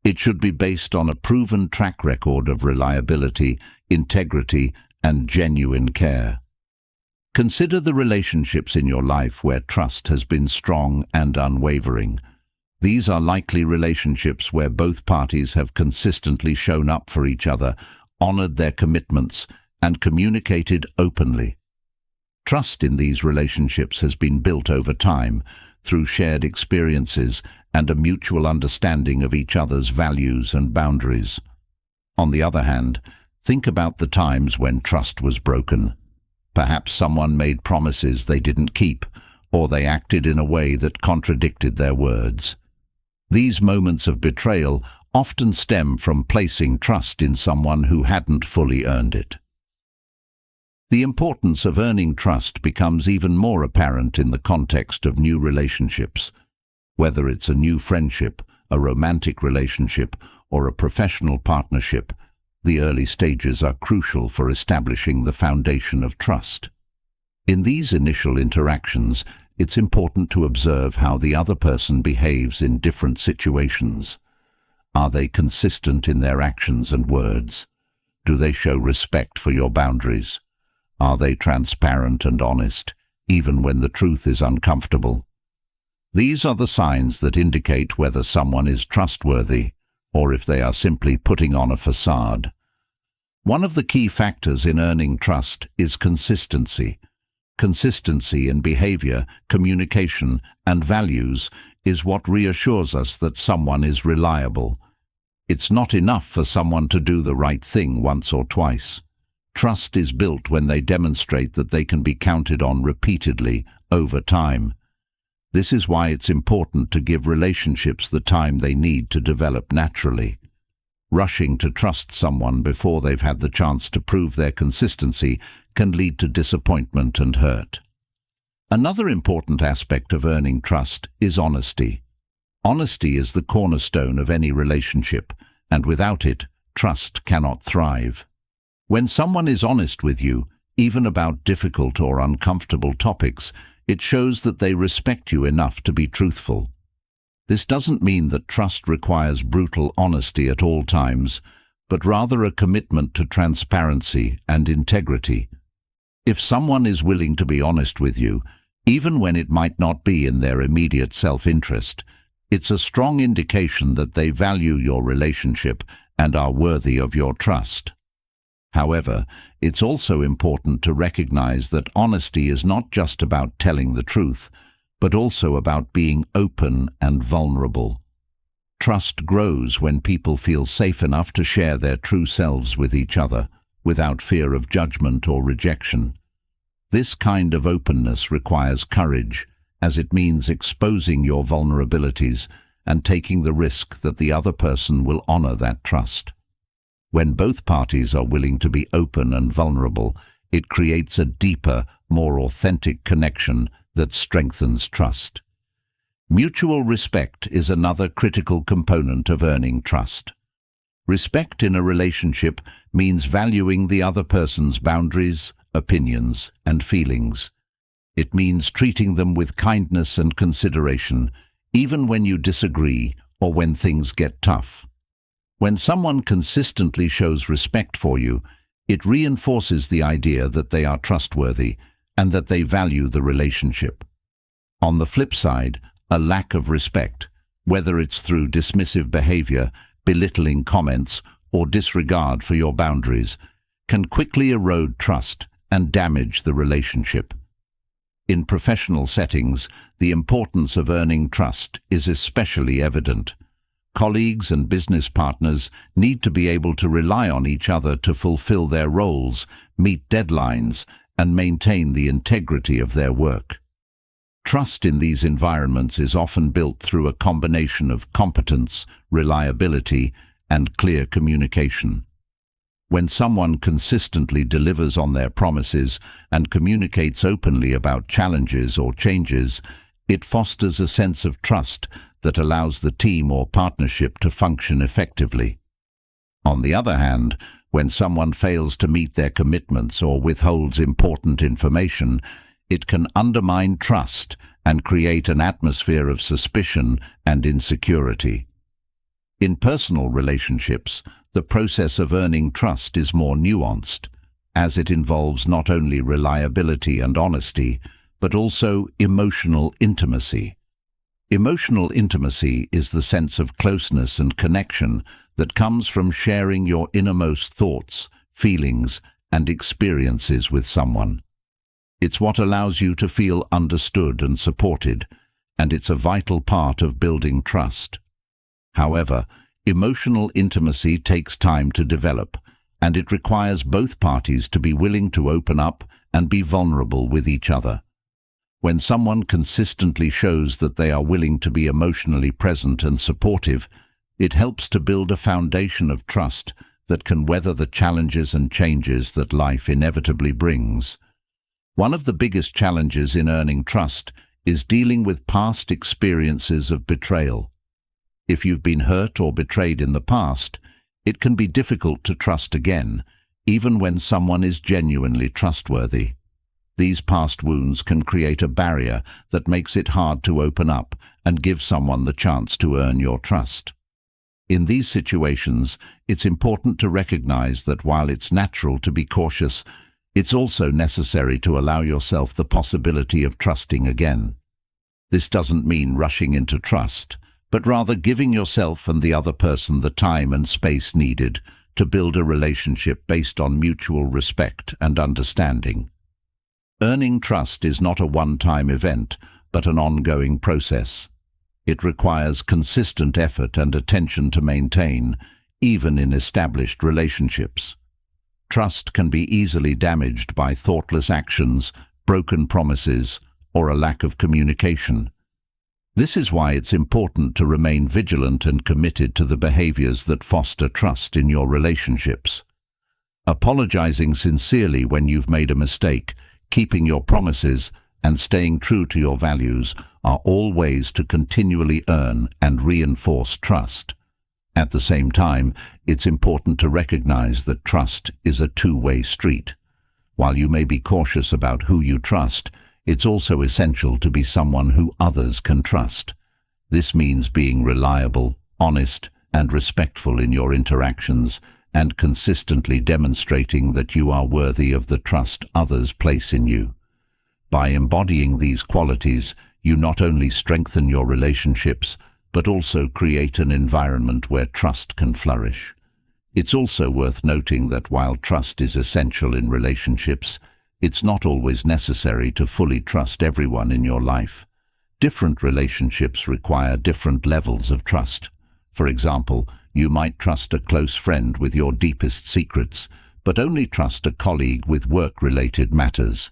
It should be based on a proven track record of reliability, integrity, and genuine care. Consider the relationships in your life where trust has been strong and unwavering. These are likely relationships where both parties have consistently shown up for each other, honored their commitments, and communicated openly. Trust in these relationships has been built over time, through shared experiences and a mutual understanding of each other's values and boundaries. On the other hand, think about the times when trust was broken. Perhaps someone made promises they didn't keep, or they acted in a way that contradicted their words. These moments of betrayal often stem from placing trust in someone who hadn't fully earned it. The importance of earning trust becomes even more apparent in the context of new relationships. Whether it's a new friendship, a romantic relationship, or a professional partnership, the early stages are crucial for establishing the foundation of trust. In these initial interactions, it's important to observe how the other person behaves in different situations. Are they consistent in their actions and words? Do they show respect for your boundaries? Are they transparent and honest, even when the truth is uncomfortable? These are the signs that indicate whether someone is trustworthy or if they are simply putting on a facade. One of the key factors in earning trust is consistency. Consistency in behavior, communication, and values is what reassures us that someone is reliable. It's not enough for someone to do the right thing once or twice. Trust is built when they demonstrate that they can be counted on repeatedly over time. This is why it's important to give relationships the time they need to develop naturally. Rushing to trust someone before they've had the chance to prove their consistency can lead to disappointment and hurt. Another important aspect of earning trust is honesty. Honesty is the cornerstone of any relationship, and without it, trust cannot thrive. When someone is honest with you, even about difficult or uncomfortable topics, it shows that they respect you enough to be truthful. This doesn't mean that trust requires brutal honesty at all times, but rather a commitment to transparency and integrity. If someone is willing to be honest with you, Even when it might not be in their immediate self-interest, it's a strong indication that they value your relationship and are worthy of your trust. However, it's also important to recognize that honesty is not just about telling the truth, but also about being open and vulnerable. Trust grows when people feel safe enough to share their true selves with each other, without fear of judgment or rejection. This kind of openness requires courage, as it means exposing your vulnerabilities and taking the risk that the other person will honor that trust. When both parties are willing to be open and vulnerable, it creates a deeper, more authentic connection that strengthens trust. Mutual respect is another critical component of earning trust. Respect in a relationship means valuing the other person's boundaries, opinions, and feelings. It means treating them with kindness and consideration, even when you disagree or when things get tough. When someone consistently shows respect for you, it reinforces the idea that they are trustworthy and that they value the relationship. On the flip side, a lack of respect, whether it's through dismissive behavior, belittling comments, or disregard for your boundaries, can quickly erode trust and damage the relationship. In professional settings, the importance of earning trust is especially evident. Colleagues and business partners need to be able to rely on each other to fulfill their roles, meet deadlines, and maintain the integrity of their work. Trust in these environments is often built through a combination of competence, reliability, and clear communication. When someone consistently delivers on their promises and communicates openly about challenges or changes, it fosters a sense of trust that allows the team or partnership to function effectively. On the other hand, when someone fails to meet their commitments or withholds important information, it can undermine trust and create an atmosphere of suspicion and insecurity. In personal relationships, the process of earning trust is more nuanced, as it involves not only reliability and honesty, but also emotional intimacy. Emotional intimacy is the sense of closeness and connection that comes from sharing your innermost thoughts, feelings, and experiences with someone. It's what allows you to feel understood and supported, and it's a vital part of building trust. However, emotional intimacy takes time to develop, and it requires both parties to be willing to open up and be vulnerable with each other. When someone consistently shows that they are willing to be emotionally present and supportive, it helps to build a foundation of trust that can weather the challenges and changes that life inevitably brings. One of the biggest challenges in earning trust is dealing with past experiences of betrayal. If you've been hurt or betrayed in the past, it can be difficult to trust again, even when someone is genuinely trustworthy. These past wounds can create a barrier that makes it hard to open up and give someone the chance to earn your trust. In these situations, it's important to recognize that while it's natural to be cautious, it's also necessary to allow yourself the possibility of trusting again. This doesn't mean rushing into trust, but rather giving yourself and the other person the time and space needed to build a relationship based on mutual respect and understanding. Earning trust is not a one-time event, but an ongoing process. It requires consistent effort and attention to maintain, even in established relationships. Trust can be easily damaged by thoughtless actions, broken promises, or a lack of communication. This is why it's important to remain vigilant and committed to the behaviors that foster trust in your relationships. Apologizing sincerely when you've made a mistake, keeping your promises, and staying true to your values are all ways to continually earn and reinforce trust. At the same time, it's important to recognize that trust is a two-way street. While you may be cautious about who you trust, it's also essential to be someone who others can trust. This means being reliable, honest, and respectful in your interactions, and consistently demonstrating that you are worthy of the trust others place in you. By embodying these qualities, you not only strengthen your relationships, but also create an environment where trust can flourish. It's also worth noting that while trust is essential in relationships, it's not always necessary to fully trust everyone in your life. Different relationships require different levels of trust. For example, you might trust a close friend with your deepest secrets, but only trust a colleague with work-related matters.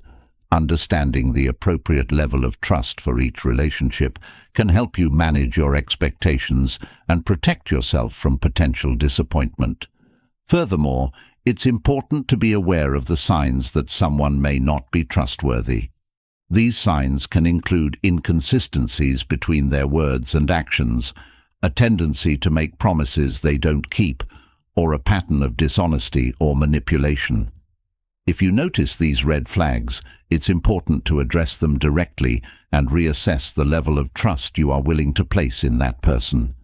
Understanding the appropriate level of trust for each relationship can help you manage your expectations and protect yourself from potential disappointment. Furthermore, it's important to be aware of the signs that someone may not be trustworthy. These signs can include inconsistencies between their words and actions, a tendency to make promises they don't keep, or a pattern of dishonesty or manipulation. If you notice these red flags, it's important to address them directly and reassess the level of trust you are willing to place in that person.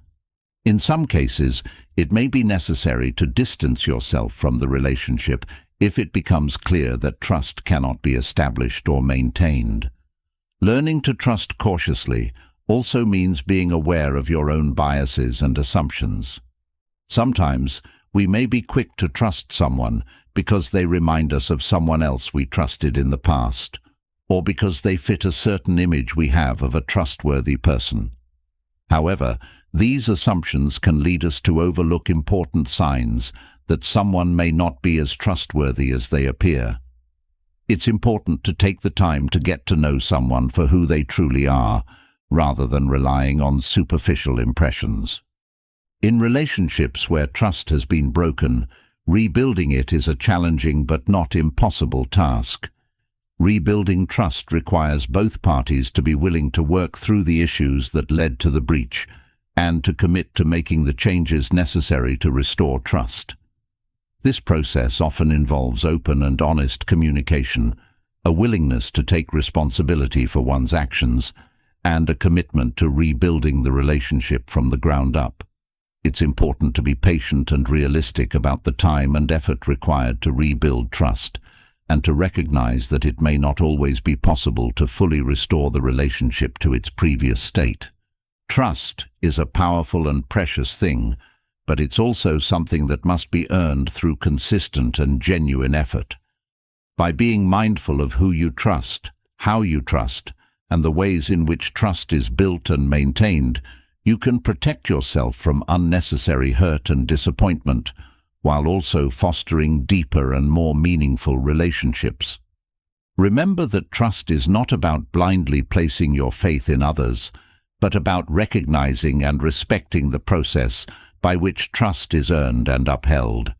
In some cases, it may be necessary to distance yourself from the relationship if it becomes clear that trust cannot be established or maintained. Learning to trust cautiously also means being aware of your own biases and assumptions. Sometimes, we may be quick to trust someone because they remind us of someone else we trusted in the past, or because they fit a certain image we have of a trustworthy person. However, these assumptions can lead us to overlook important signs that someone may not be as trustworthy as they appear. It's important to take the time to get to know someone for who they truly are, rather than relying on superficial impressions. In relationships where trust has been broken, rebuilding it is a challenging but not impossible task. Rebuilding trust requires both parties to be willing to work through the issues that led to the breach and to commit to making the changes necessary to restore trust. This process often involves open and honest communication, a willingness to take responsibility for one's actions, and a commitment to rebuilding the relationship from the ground up. It's important to be patient and realistic about the time and effort required to rebuild trust, and to recognize that it may not always be possible to fully restore the relationship to its previous state. Trust is a powerful and precious thing, but it's also something that must be earned through consistent and genuine effort. By being mindful of who you trust, how you trust, and the ways in which trust is built and maintained, you can protect yourself from unnecessary hurt and disappointment, while also fostering deeper and more meaningful relationships. Remember that trust is not about blindly placing your faith in others, but about recognizing and respecting the process by which trust is earned and upheld.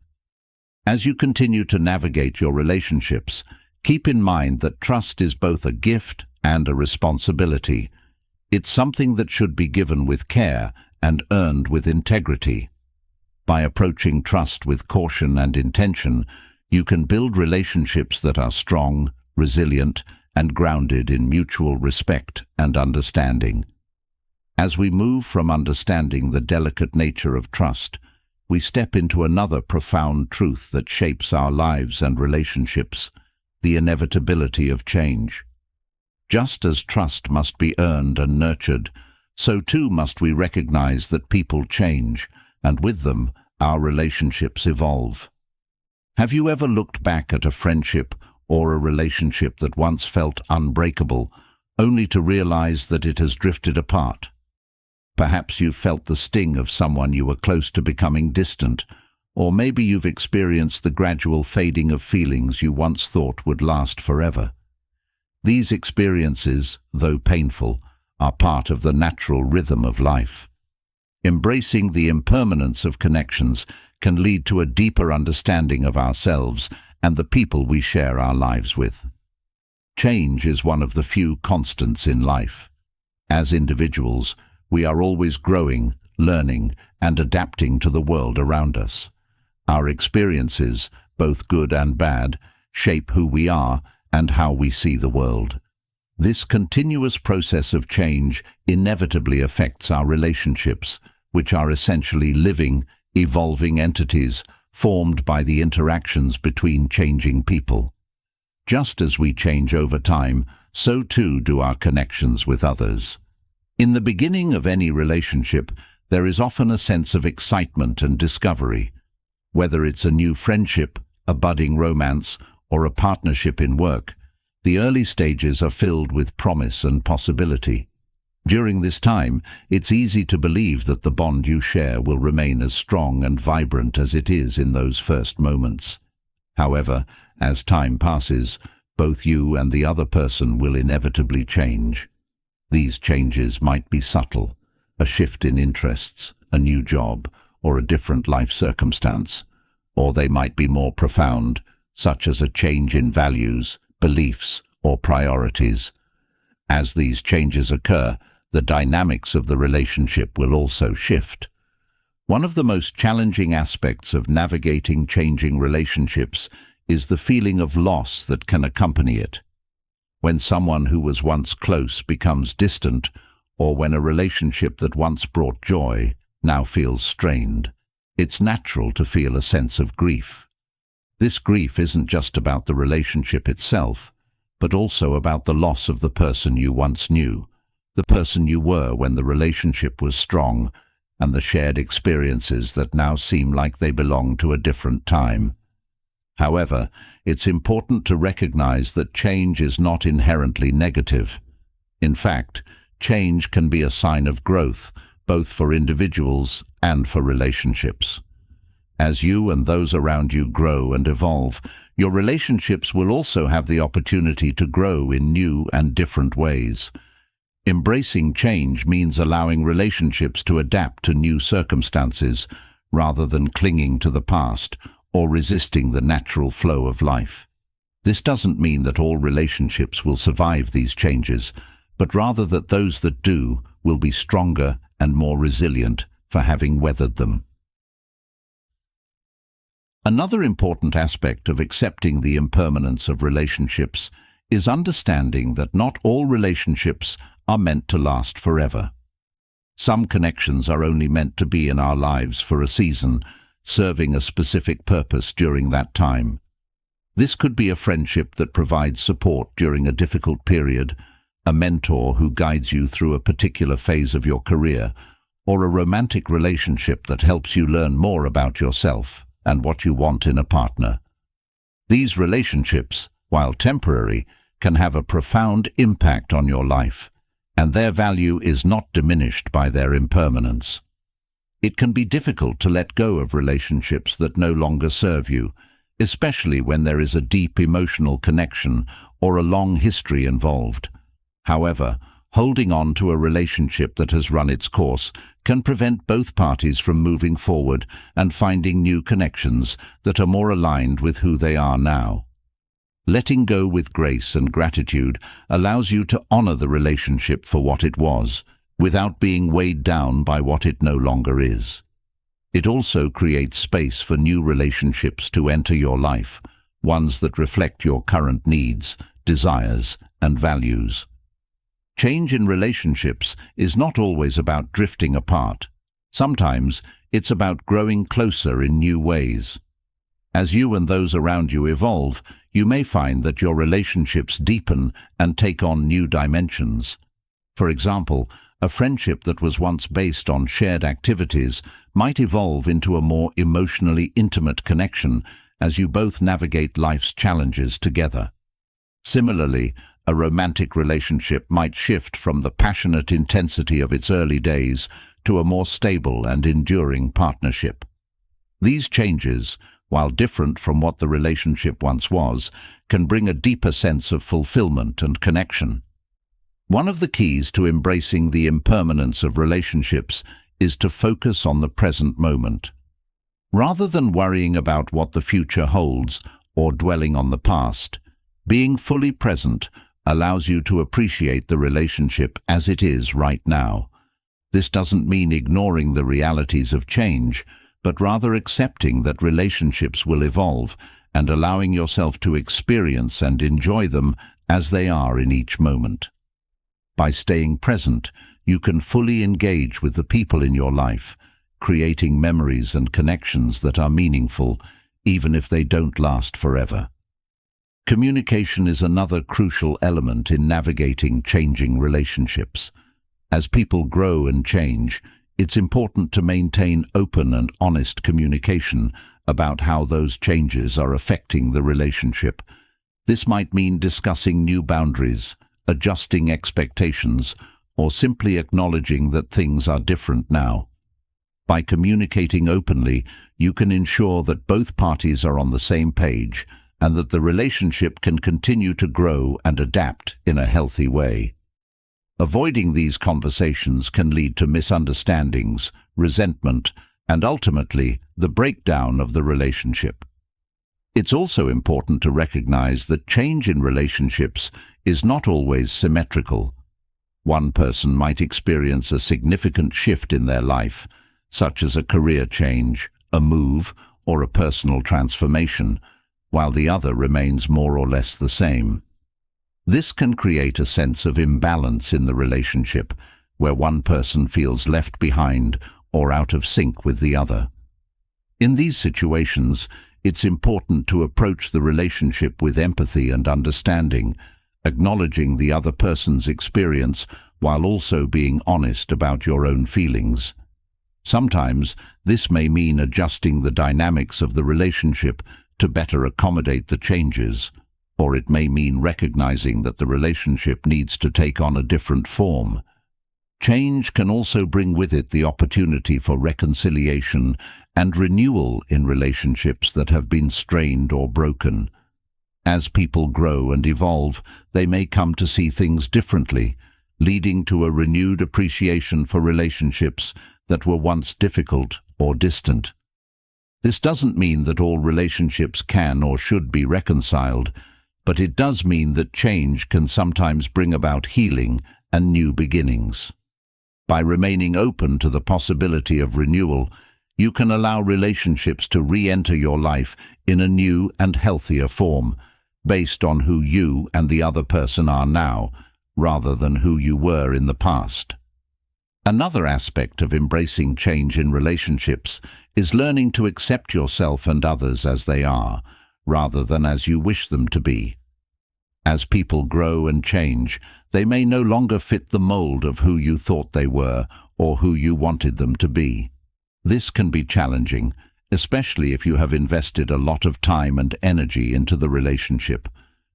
As you continue to navigate your relationships, keep in mind that trust is both a gift and a responsibility. It's something that should be given with care and earned with integrity. By approaching trust with caution and intention, you can build relationships that are strong, resilient, and grounded in mutual respect and understanding. As we move from understanding the delicate nature of trust, we step into another profound truth that shapes our lives and relationships: the inevitability of change. Just as trust must be earned and nurtured, so too must we recognize that people change, and with them, our relationships evolve. Have you ever looked back at a friendship or a relationship that once felt unbreakable, only to realize that it has drifted apart? Perhaps you've felt the sting of someone you were close to becoming distant, or maybe you've experienced the gradual fading of feelings you once thought would last forever. These experiences, though painful, are part of the natural rhythm of life. Embracing the impermanence of connections can lead to a deeper understanding of ourselves and the people we share our lives with. Change is one of the few constants in life. As individuals, we are always growing, learning, and adapting to the world around us. Our experiences, both good and bad, shape who we are and how we see the world. This continuous process of change inevitably affects our relationships, which are essentially living, evolving entities formed by the interactions between changing people. Just as we change over time, so too do our connections with others. In the beginning of any relationship, there is often a sense of excitement and discovery. Whether it's a new friendship, a budding romance, or a partnership in work, the early stages are filled with promise and possibility. During this time, it's easy to believe that the bond you share will remain as strong and vibrant as it is in those first moments. However, as time passes, both you and the other person will inevitably change. These changes might be subtle, a shift in interests, a new job, or a different life circumstance. Or they might be more profound, such as a change in values, beliefs, or priorities. As these changes occur, the dynamics of the relationship will also shift. One of the most challenging aspects of navigating changing relationships is the feeling of loss that can accompany it. When someone who was once close becomes distant, or when a relationship that once brought joy now feels strained, it's natural to feel a sense of grief. This grief isn't just about the relationship itself, but also about the loss of the person you once knew, the person you were when the relationship was strong, and the shared experiences that now seem like they belong to a different time. However, it's important to recognize that change is not inherently negative. In fact, change can be a sign of growth, both for individuals and for relationships. As you and those around you grow and evolve, your relationships will also have the opportunity to grow in new and different ways. Embracing change means allowing relationships to adapt to new circumstances rather than clinging to the past or resisting the natural flow of life. This doesn't mean that all relationships will survive these changes, but rather that those that do will be stronger and more resilient for having weathered them. Another important aspect of accepting the impermanence of relationships is understanding that not all relationships are meant to last forever. Some connections are only meant to be in our lives for a season, serving a specific purpose during that time. This could be a friendship that provides support during a difficult period, a mentor who guides you through a particular phase of your career, or a romantic relationship that helps you learn more about yourself and what you want in a partner. These relationships, while temporary, can have a profound impact on your life, and their value is not diminished by their impermanence. It can be difficult to let go of relationships that no longer serve you, especially when there is a deep emotional connection or a long history involved. However, holding on to a relationship that has run its course can prevent both parties from moving forward and finding new connections that are more aligned with who they are now. Letting go with grace and gratitude allows you to honor the relationship for what it was, without being weighed down by what it no longer is. It also creates space for new relationships to enter your life, ones that reflect your current needs, desires, and values. Change in relationships is not always about drifting apart. Sometimes it's about growing closer in new ways. As you and those around you evolve, you may find that your relationships deepen and take on new dimensions. For example, a friendship that was once based on shared activities might evolve into a more emotionally intimate connection as you both navigate life's challenges together. Similarly, a romantic relationship might shift from the passionate intensity of its early days to a more stable and enduring partnership. These changes, while different from what the relationship once was, can bring a deeper sense of fulfillment and connection. One of the keys to embracing the impermanence of relationships is to focus on the present moment. Rather than worrying about what the future holds or dwelling on the past, being fully present allows you to appreciate the relationship as it is right now. This doesn't mean ignoring the realities of change, but rather accepting that relationships will evolve and allowing yourself to experience and enjoy them as they are in each moment. By staying present, you can fully engage with the people in your life, creating memories and connections that are meaningful, even if they don't last forever. Communication is another crucial element in navigating changing relationships. As people grow and change, it's important to maintain open and honest communication about how those changes are affecting the relationship. This might mean discussing new boundaries, adjusting expectations, or simply acknowledging that things are different now. By communicating openly, you can ensure that both parties are on the same page and that the relationship can continue to grow and adapt in a healthy way. Avoiding these conversations can lead to misunderstandings, resentment, and ultimately the breakdown of the relationship. It's also important to recognize that change in relationships is not always symmetrical. One person might experience a significant shift in their life, such as a career change, a move, or a personal transformation, while the other remains more or less the same. This can create a sense of imbalance in the relationship, where one person feels left behind or out of sync with the other. In these situations, it's important to approach the relationship with empathy and understanding, acknowledging the other person's experience while also being honest about your own feelings. Sometimes, this may mean adjusting the dynamics of the relationship to better accommodate the changes, or it may mean recognizing that the relationship needs to take on a different form. Change can also bring with it the opportunity for reconciliation and renewal in relationships that have been strained or broken. As people grow and evolve, they may come to see things differently, leading to a renewed appreciation for relationships that were once difficult or distant. This doesn't mean that all relationships can or should be reconciled, but it does mean that change can sometimes bring about healing and new beginnings. By remaining open to the possibility of renewal, you can allow relationships to re-enter your life in a new and healthier form, based on who you and the other person are now, rather than who you were in the past. Another aspect of embracing change in relationships is learning to accept yourself and others as they are, rather than as you wish them to be. As people grow and change, they may no longer fit the mold of who you thought they were or who you wanted them to be. This can be challenging, especially if you have invested a lot of time and energy into the relationship.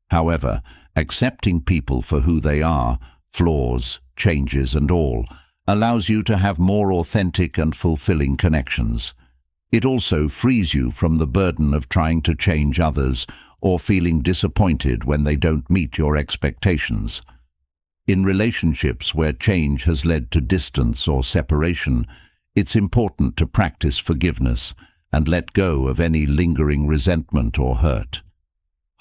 However, accepting people for who they are, flaws, changes and all, allows you to have more authentic and fulfilling connections. It also frees you from the burden of trying to change others or feeling disappointed when they don't meet your expectations. In relationships where change has led to distance or separation, it's important to practice forgiveness and let go of any lingering resentment or hurt.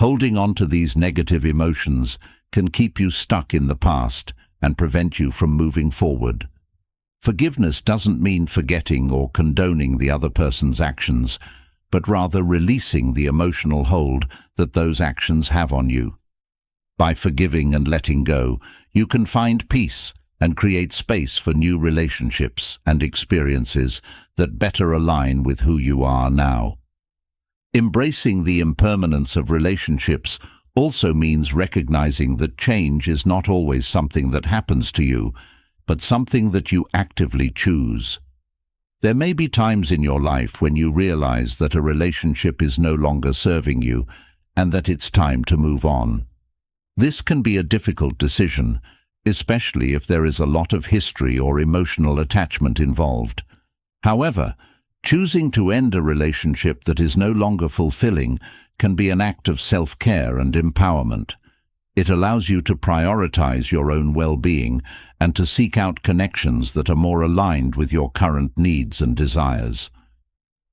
Holding on to these negative emotions can keep you stuck in the past and prevent you from moving forward. Forgiveness doesn't mean forgetting or condoning the other person's actions, but rather releasing the emotional hold that those actions have on you. By forgiving and letting go, you can find peace and create space for new relationships and experiences that better align with who you are now. Embracing the impermanence of relationships also means recognizing that change is not always something that happens to you, but something that you actively choose. There may be times in your life when you realize that a relationship is no longer serving you and that it's time to move on. This can be a difficult decision, especially if there is a lot of history or emotional attachment involved. However, choosing to end a relationship that is no longer fulfilling can be an act of self-care and empowerment. It allows you to prioritize your own well-being and to seek out connections that are more aligned with your current needs and desires.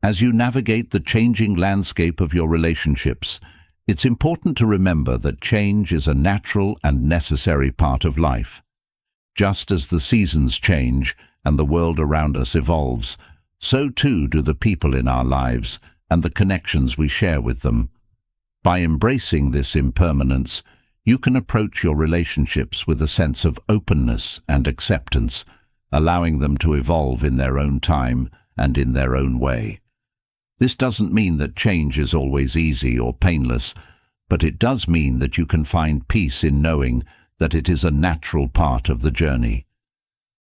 As you navigate the changing landscape of your relationships, it's important to remember that change is a natural and necessary part of life. Just as the seasons change and the world around us evolves, so too do the people in our lives and the connections we share with them. By embracing this impermanence, you can approach your relationships with a sense of openness and acceptance, allowing them to evolve in their own time and in their own way. This doesn't mean that change is always easy or painless, but it does mean that you can find peace in knowing that it is a natural part of the journey.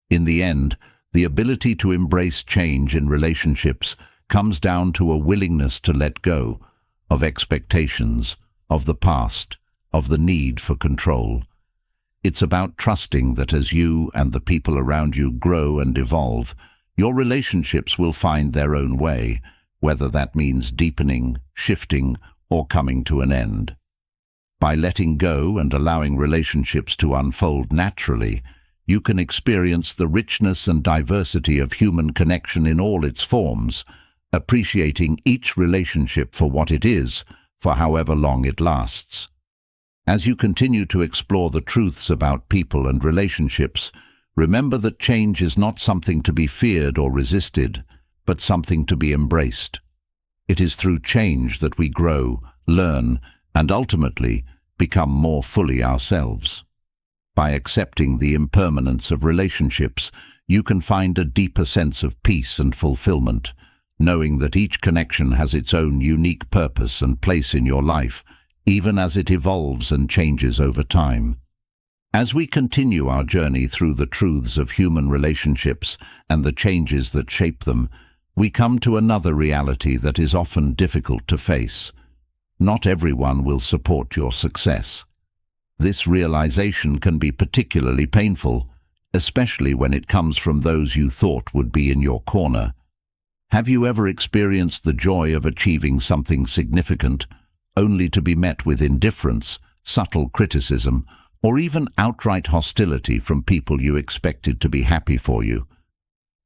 In the end, the ability to embrace change in relationships comes down to a willingness to let go of expectations, of the past, of the need for control. It's about trusting that as you and the people around you grow and evolve, your relationships will find their own way, whether that means deepening, shifting, or coming to an end. By letting go and allowing relationships to unfold naturally, you can experience the richness and diversity of human connection in all its forms, appreciating each relationship for what it is, for however long it lasts. As you continue to explore the truths about people and relationships, remember that change is not something to be feared or resisted, but something to be embraced. It is through change that we grow, learn, and ultimately become more fully ourselves. By accepting the impermanence of relationships, you can find a deeper sense of peace and fulfillment, knowing that each connection has its own unique purpose and place in your life, even as it evolves and changes over time. As we continue our journey through the truths of human relationships and the changes that shape them, we come to another reality that is often difficult to face. Not everyone will support your success. This realization can be particularly painful, especially when it comes from those you thought would be in your corner. Have you ever experienced the joy of achieving something significant, only to be met with indifference, subtle criticism, or even outright hostility from people you expected to be happy for you?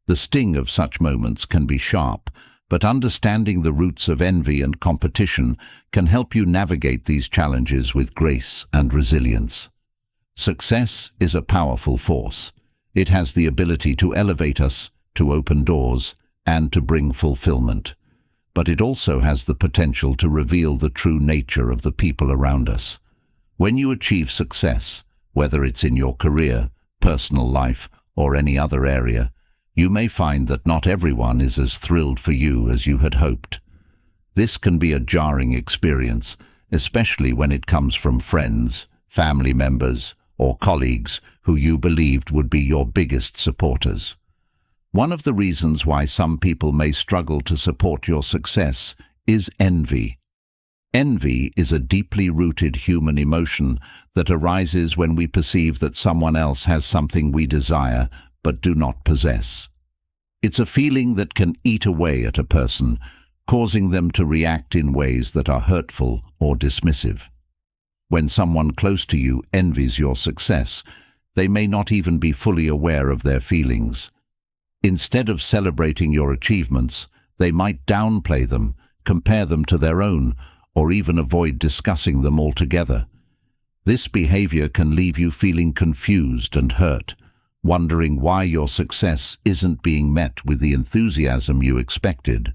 The sting of such moments can be sharp, but understanding the roots of envy and competition can help you navigate these challenges with grace and resilience. Success is a powerful force. It has the ability to elevate us, to open doors, and to bring fulfillment. But it also has the potential to reveal the true nature of the people around us. When you achieve success, whether it's in your career, personal life, or any other area, you may find that not everyone is as thrilled for you as you had hoped. This can be a jarring experience, especially when it comes from friends, family members, or colleagues who you believed would be your biggest supporters. One of the reasons why some people may struggle to support your success is envy. Envy is a deeply rooted human emotion that arises when we perceive that someone else has something we desire but do not possess. It's a feeling that can eat away at a person, causing them to react in ways that are hurtful or dismissive. When someone close to you envies your success, they may not even be fully aware of their feelings. Instead of celebrating your achievements, they might downplay them, compare them to their own, or even avoid discussing them altogether. This behavior can leave you feeling confused and hurt, wondering why your success isn't being met with the enthusiasm you expected.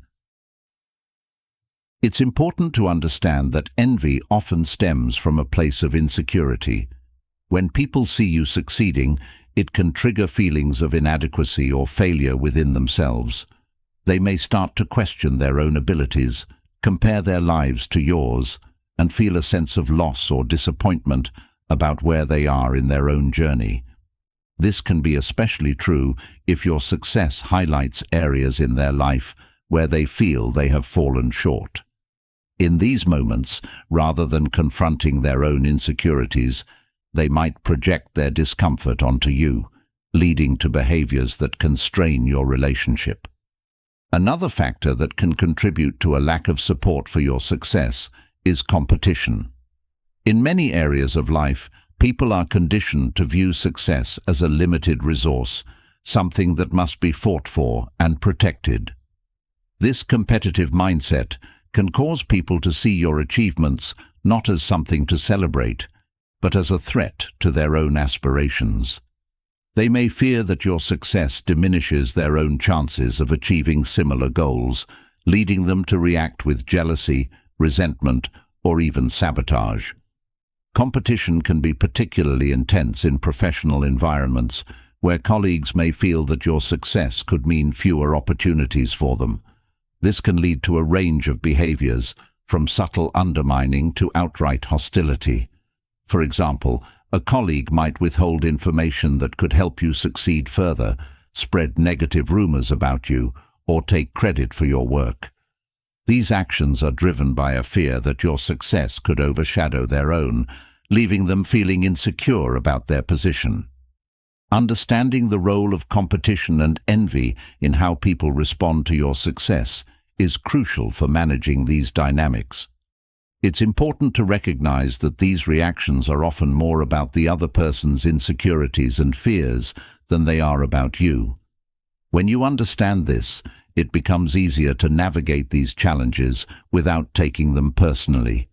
It's important to understand that envy often stems from a place of insecurity. When people see you succeeding, it can trigger feelings of inadequacy or failure within themselves. They may start to question their own abilities, compare their lives to yours, and feel a sense of loss or disappointment about where they are in their own journey. This can be especially true if your success highlights areas in their life where they feel they have fallen short. In these moments, rather than confronting their own insecurities, they might project their discomfort onto you, leading to behaviors that can strain your relationship. Another factor that can contribute to a lack of support for your success is competition. In many areas of life, people are conditioned to view success as a limited resource, something that must be fought for and protected. This competitive mindset can cause people to see your achievements not as something to celebrate, but as a threat to their own aspirations. They may fear that your success diminishes their own chances of achieving similar goals, leading them to react with jealousy, resentment, or even sabotage. Competition can be particularly intense in professional environments, where colleagues may feel that your success could mean fewer opportunities for them. This can lead to a range of behaviors, from subtle undermining to outright hostility. For example, a colleague might withhold information that could help you succeed further, spread negative rumors about you, or take credit for your work. These actions are driven by a fear that your success could overshadow their own, leaving them feeling insecure about their position. Understanding the role of competition and envy in how people respond to your success is crucial for managing these dynamics. It's important to recognize that these reactions are often more about the other person's insecurities and fears than they are about you. When you understand this, it becomes easier to navigate these challenges without taking them personally.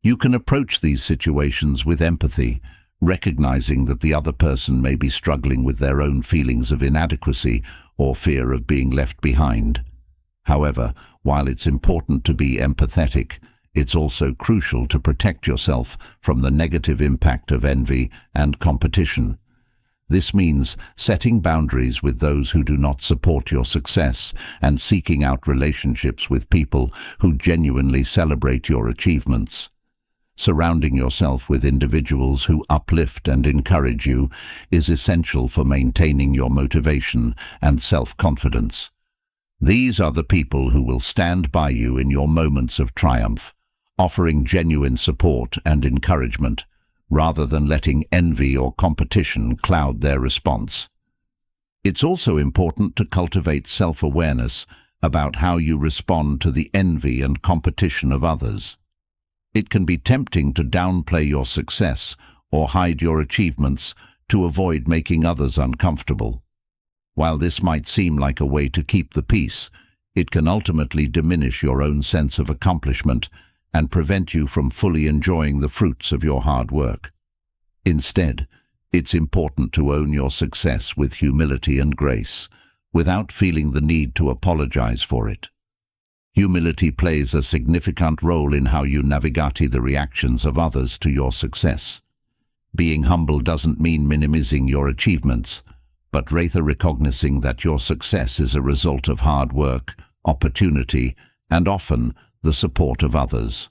You can approach these situations with empathy, recognizing that the other person may be struggling with their own feelings of inadequacy or fear of being left behind. However, while it's important to be empathetic, it's also crucial to protect yourself from the negative impact of envy and competition. This means setting boundaries with those who do not support your success and seeking out relationships with people who genuinely celebrate your achievements. Surrounding yourself with individuals who uplift and encourage you is essential for maintaining your motivation and self-confidence. These are the people who will stand by you in your moments of triumph, offering genuine support and encouragement, rather than letting envy or competition cloud their response. It's also important to cultivate self-awareness about how you respond to the envy and competition of others. It can be tempting to downplay your success or hide your achievements to avoid making others uncomfortable. While this might seem like a way to keep the peace, it can ultimately diminish your own sense of accomplishment and prevent you from fully enjoying the fruits of your hard work. Instead, it's important to own your success with humility and grace, without feeling the need to apologize for it. Humility plays a significant role in how you navigate the reactions of others to your success. Being humble doesn't mean minimizing your achievements, but rather recognizing that your success is a result of hard work, opportunity, and often the support of others.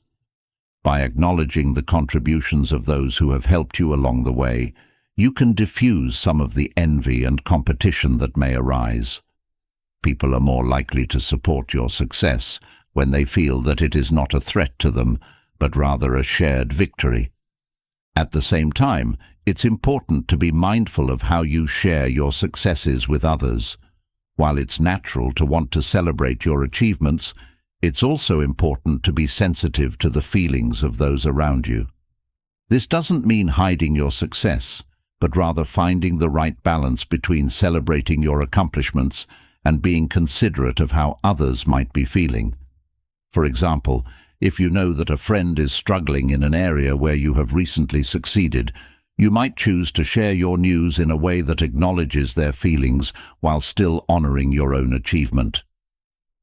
By acknowledging the contributions of those who have helped you along the way, you can diffuse some of the envy and competition that may arise. People are more likely to support your success when they feel that it is not a threat to them, but rather a shared victory. At the same time, it's important to be mindful of how you share your successes with others. While it's natural to want to celebrate your achievements, it's also important to be sensitive to the feelings of those around you. This doesn't mean hiding your success, but rather finding the right balance between celebrating your accomplishments and being considerate of how others might be feeling. For example, if you know that a friend is struggling in an area where you have recently succeeded, you might choose to share your news in a way that acknowledges their feelings while still honoring your own achievement.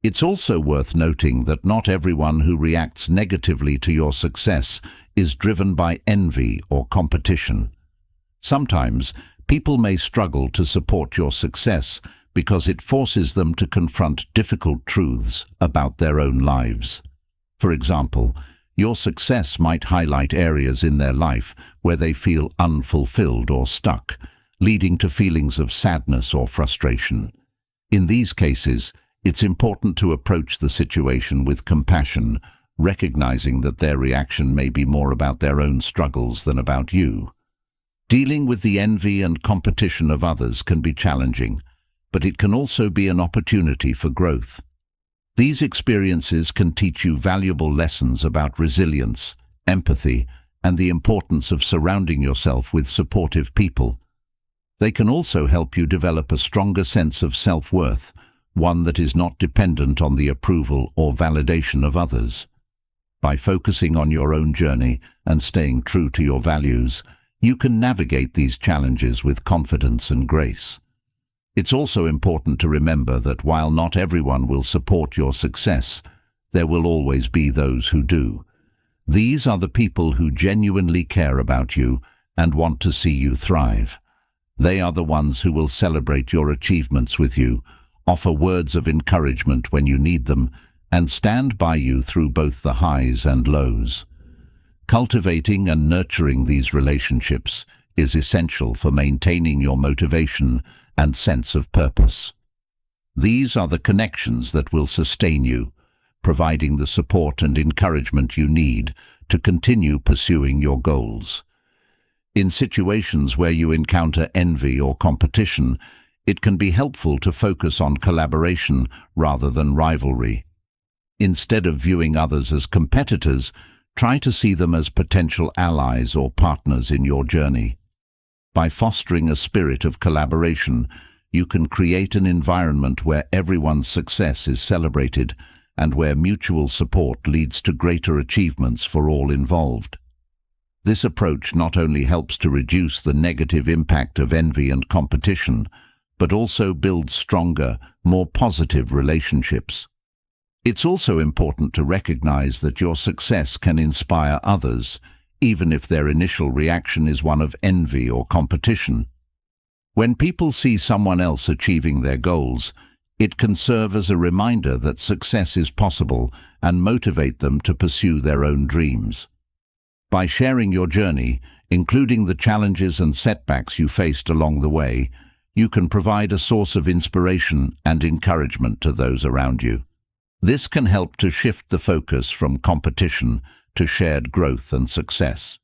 It's also worth noting that not everyone who reacts negatively to your success is driven by envy or competition. Sometimes, people may struggle to support your success because it forces them to confront difficult truths about their own lives. For example, your success might highlight areas in their life where they feel unfulfilled or stuck, leading to feelings of sadness or frustration. In these cases, it's important to approach the situation with compassion, recognizing that their reaction may be more about their own struggles than about you. Dealing with the envy and competition of others can be challenging, but it can also be an opportunity for growth. These experiences can teach you valuable lessons about resilience, empathy, and the importance of surrounding yourself with supportive people. They can also help you develop a stronger sense of self-worth, one that is not dependent on the approval or validation of others. By focusing on your own journey and staying true to your values, you can navigate these challenges with confidence and grace. It's also important to remember that while not everyone will support your success, there will always be those who do. These are the people who genuinely care about you and want to see you thrive. They are the ones who will celebrate your achievements with you, offer words of encouragement when you need them, and stand by you through both the highs and lows. Cultivating and nurturing these relationships is essential for maintaining your motivation and sense of purpose. These are the connections that will sustain you, providing the support and encouragement you need to continue pursuing your goals. In situations where you encounter envy or competition, it can be helpful to focus on collaboration rather than rivalry. Instead of viewing others as competitors, try to see them as potential allies or partners in your journey. By fostering a spirit of collaboration, you can create an environment where everyone's success is celebrated and where mutual support leads to greater achievements for all involved. This approach not only helps to reduce the negative impact of envy and competition, but also builds stronger, more positive relationships. It's also important to recognize that your success can inspire others, even if their initial reaction is one of envy or competition. When people see someone else achieving their goals, it can serve as a reminder that success is possible and motivate them to pursue their own dreams. By sharing your journey, including the challenges and setbacks you faced along the way, you can provide a source of inspiration and encouragement to those around you. This can help to shift the focus from competition to shared growth and success.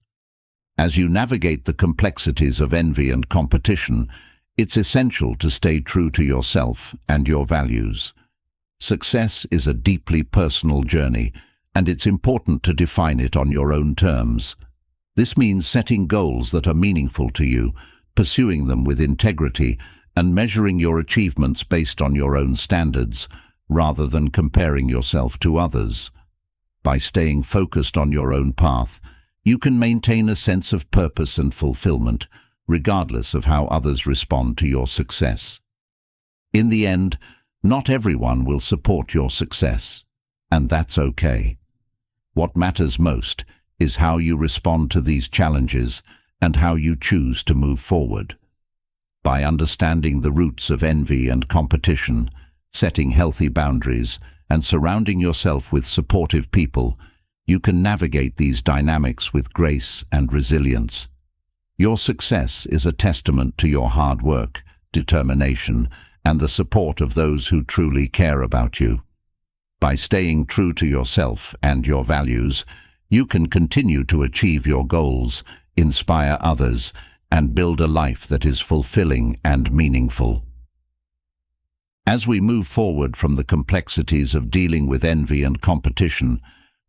As you navigate the complexities of envy and competition, it's essential to stay true to yourself and your values. Success is a deeply personal journey, and it's important to define it on your own terms. This means setting goals that are meaningful to you, pursuing them with integrity, and measuring your achievements based on your own standards, rather than comparing yourself to others. By staying focused on your own path, you can maintain a sense of purpose and fulfillment, regardless of how others respond to your success. In the end, not everyone will support your success, and that's okay. What matters most is how you respond to these challenges and how you choose to move forward. By understanding the roots of envy and competition, setting healthy boundaries, and surrounding yourself with supportive people, you can navigate these dynamics with grace and resilience. Your success is a testament to your hard work, determination, and the support of those who truly care about you. By staying true to yourself and your values, you can continue to achieve your goals, inspire others, and build a life that is fulfilling and meaningful. As we move forward from the complexities of dealing with envy and competition,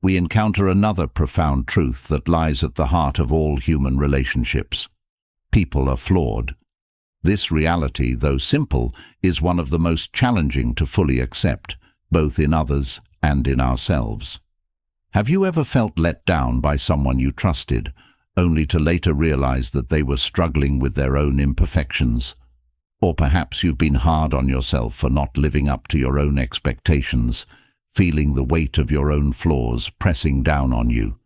we encounter another profound truth that lies at the heart of all human relationships. People are flawed. This reality, though simple, is one of the most challenging to fully accept, both in others and in ourselves. Have you ever felt let down by someone you trusted, only to later realize that they were struggling with their own imperfections? Or perhaps you've been hard on yourself for not living up to your own expectations, feeling the weight of your own flaws pressing down on you.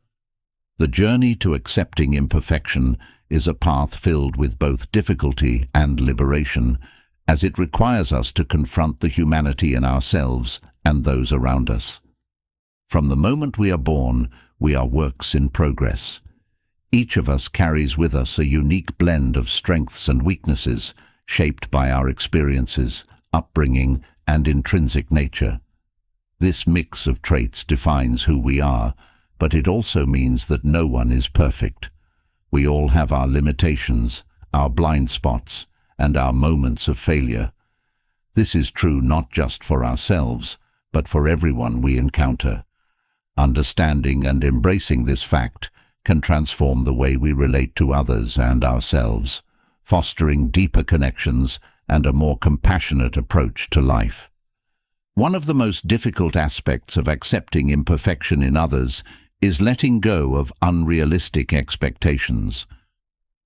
The journey to accepting imperfection is a path filled with both difficulty and liberation, as it requires us to confront the humanity in ourselves and those around us. From the moment we are born, we are works in progress. Each of us carries with us a unique blend of strengths and weaknesses, shaped by our experiences, upbringing, and intrinsic nature. This mix of traits defines who we are, but it also means that no one is perfect. We all have our limitations, our blind spots, and our moments of failure. This is true not just for ourselves, but for everyone we encounter. Understanding and embracing this fact can transform the way we relate to others and ourselves, fostering deeper connections and a more compassionate approach to life. One of the most difficult aspects of accepting imperfection in others is letting go of unrealistic expectations.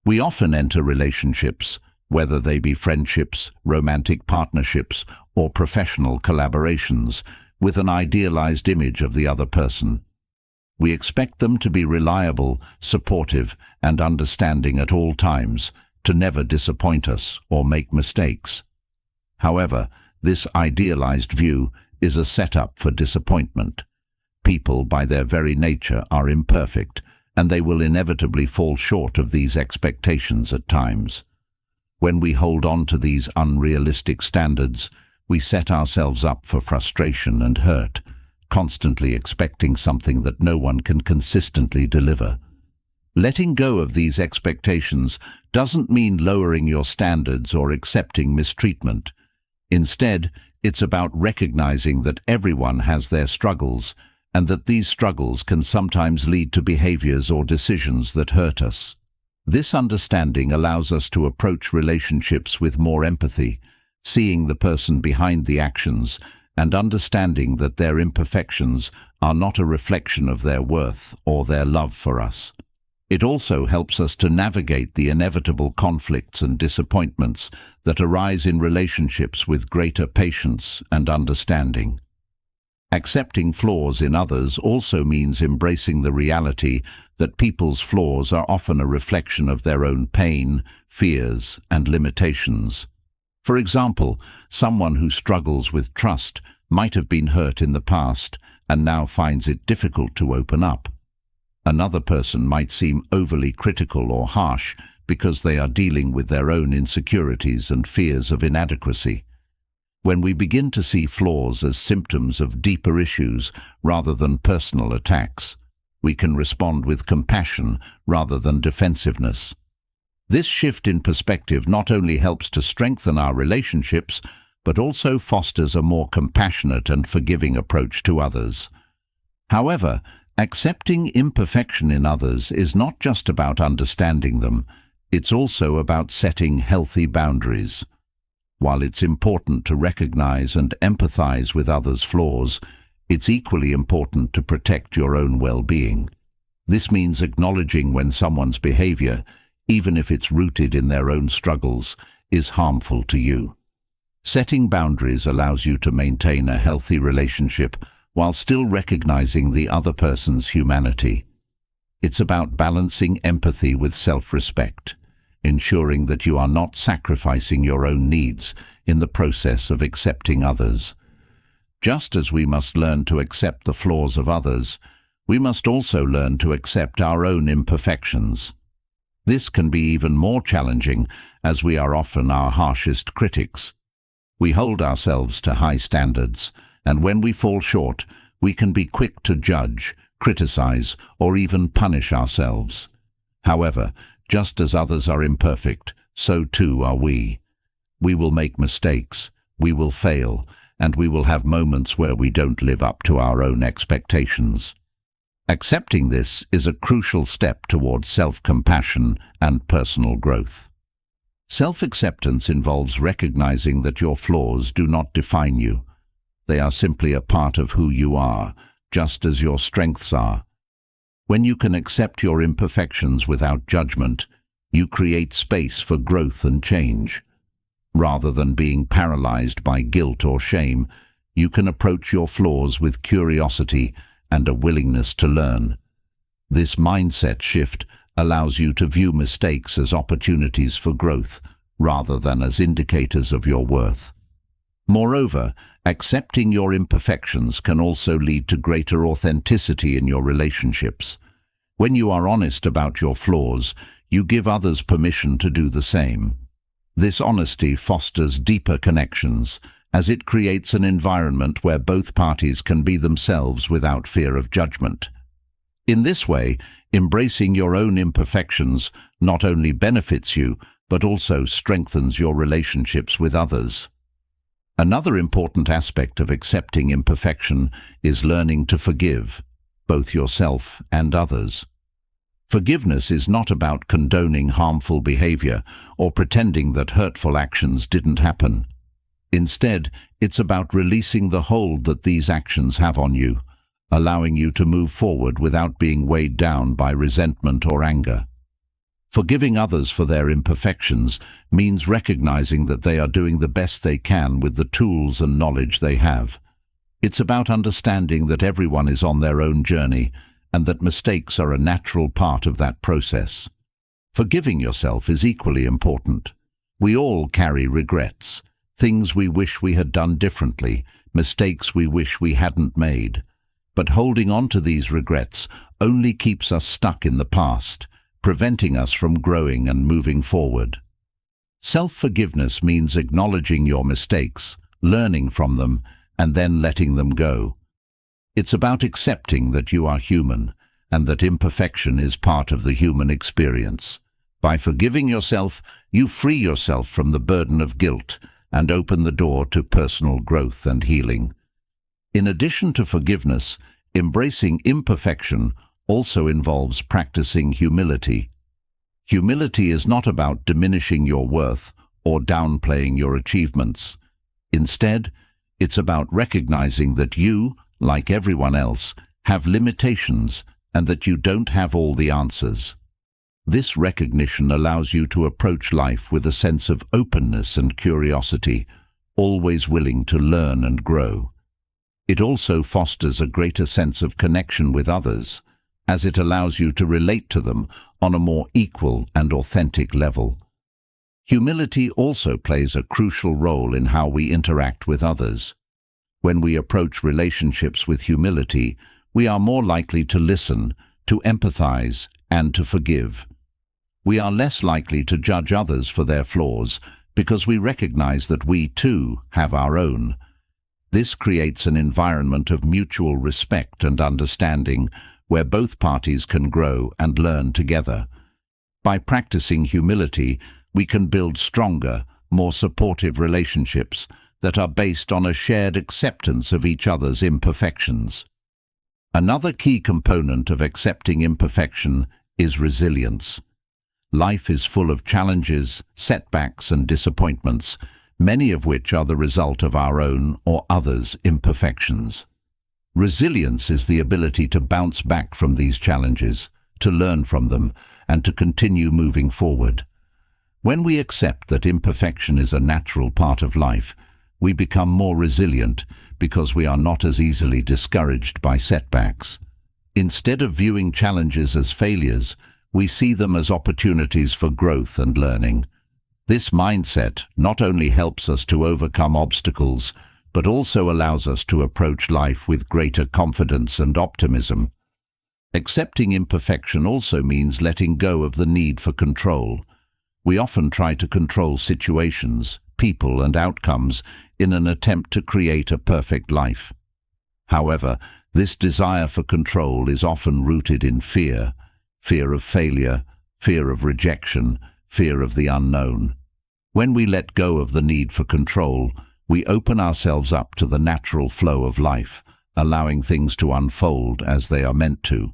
We often enter relationships, whether they be friendships, romantic partnerships, or professional collaborations, with an idealized image of the other person. We expect them to be reliable, supportive, and understanding at all times, to never disappoint us or make mistakes. However, this idealized view is a setup for disappointment. People, by their very nature, are imperfect, and they will inevitably fall short of these expectations at times. When we hold on to these unrealistic standards, we set ourselves up for frustration and hurt, constantly expecting something that no one can consistently deliver. Letting go of these expectations doesn't mean lowering your standards or accepting mistreatment. Instead, it's about recognizing that everyone has their struggles, and that these struggles can sometimes lead to behaviors or decisions that hurt us. This understanding allows us to approach relationships with more empathy, seeing the person behind the actions and understanding that their imperfections are not a reflection of their worth or their love for us. It also helps us to navigate the inevitable conflicts and disappointments that arise in relationships with greater patience and understanding. Accepting flaws in others also means embracing the reality that people's flaws are often a reflection of their own pain, fears, and limitations. For example, someone who struggles with trust might have been hurt in the past and now finds it difficult to open up. Another person might seem overly critical or harsh because they are dealing with their own insecurities and fears of inadequacy. When we begin to see flaws as symptoms of deeper issues rather than personal attacks, we can respond with compassion rather than defensiveness. This shift in perspective not only helps to strengthen our relationships, but also fosters a more compassionate and forgiving approach to others. However, accepting imperfection in others is not just about understanding them, it's also about setting healthy boundaries. While it's important to recognize and empathize with others' flaws, it's equally important to protect your own well-being. This means acknowledging when someone's behavior, even if it's rooted in their own struggles, is harmful to you. Setting boundaries allows you to maintain a healthy relationship while still recognizing the other person's humanity. It's about balancing empathy with self-respect, ensuring that you are not sacrificing your own needs in the process of accepting others. Just as we must learn to accept the flaws of others, we must also learn to accept our own imperfections. This can be even more challenging as we are often our harshest critics. We hold ourselves to high standards, and when we fall short, we can be quick to judge, criticize, or even punish ourselves. However, just as others are imperfect, so too are we. We will make mistakes, we will fail, and we will have moments where we don't live up to our own expectations. Accepting this is a crucial step towards self-compassion and personal growth. Self-acceptance involves recognizing that your flaws do not define you. They are simply a part of who you are, just as your strengths are. When you can accept your imperfections without judgment, you create space for growth and change. Rather than being paralyzed by guilt or shame, you can approach your flaws with curiosity and a willingness to learn. This mindset shift allows you to view mistakes as opportunities for growth rather than as indicators of your worth. Moreover, accepting your imperfections can also lead to greater authenticity in your relationships. When you are honest about your flaws, you give others permission to do the same. This honesty fosters deeper connections, as it creates an environment where both parties can be themselves without fear of judgment. In this way, embracing your own imperfections not only benefits you, but also strengthens your relationships with others. Another important aspect of accepting imperfection is learning to forgive, both yourself and others. Forgiveness is not about condoning harmful behavior or pretending that hurtful actions didn't happen. Instead, it's about releasing the hold that these actions have on you, allowing you to move forward without being weighed down by resentment or anger. Forgiving others for their imperfections means recognizing that they are doing the best they can with the tools and knowledge they have. It's about understanding that everyone is on their own journey and that mistakes are a natural part of that process. Forgiving yourself is equally important. We all carry regrets, things we wish we had done differently, mistakes we wish we hadn't made. But holding on to these regrets only keeps us stuck in the past, preventing us from growing and moving forward. Self-forgiveness means acknowledging your mistakes, learning from them, and then letting them go. It's about accepting that you are human and that imperfection is part of the human experience. By forgiving yourself, you free yourself from the burden of guilt and open the door to personal growth and healing. In addition to forgiveness, embracing imperfection also involves practicing humility. Humility is not about diminishing your worth or downplaying your achievements. Instead, it's about recognizing that you, like everyone else, have limitations and that you don't have all the answers. This recognition allows you to approach life with a sense of openness and curiosity, always willing to learn and grow. It also fosters a greater sense of connection with others, as it allows you to relate to them on a more equal and authentic level. Humility also plays a crucial role in how we interact with others. When we approach relationships with humility, we are more likely to listen, to empathize, and to forgive. We are less likely to judge others for their flaws because we recognize that we, too, have our own. This creates an environment of mutual respect and understanding where both parties can grow and learn together. By practicing humility, we can build stronger, more supportive relationships that are based on a shared acceptance of each other's imperfections. Another key component of accepting imperfection is resilience. Life is full of challenges, setbacks, and disappointments, many of which are the result of our own or others' imperfections. Resilience is the ability to bounce back from these challenges, to learn from them, and to continue moving forward. When we accept that imperfection is a natural part of life, we become more resilient because we are not as easily discouraged by setbacks. Instead of viewing challenges as failures, we see them as opportunities for growth and learning. This mindset not only helps us to overcome obstacles, but also allows us to approach life with greater confidence and optimism. Accepting imperfection also means letting go of the need for control. We often try to control situations, people, and outcomes in an attempt to create a perfect life. However, this desire for control is often rooted in fear of failure, fear of rejection, fear of the unknown. When we let go of the need for control, we open ourselves up to the natural flow of life, allowing things to unfold as they are meant to.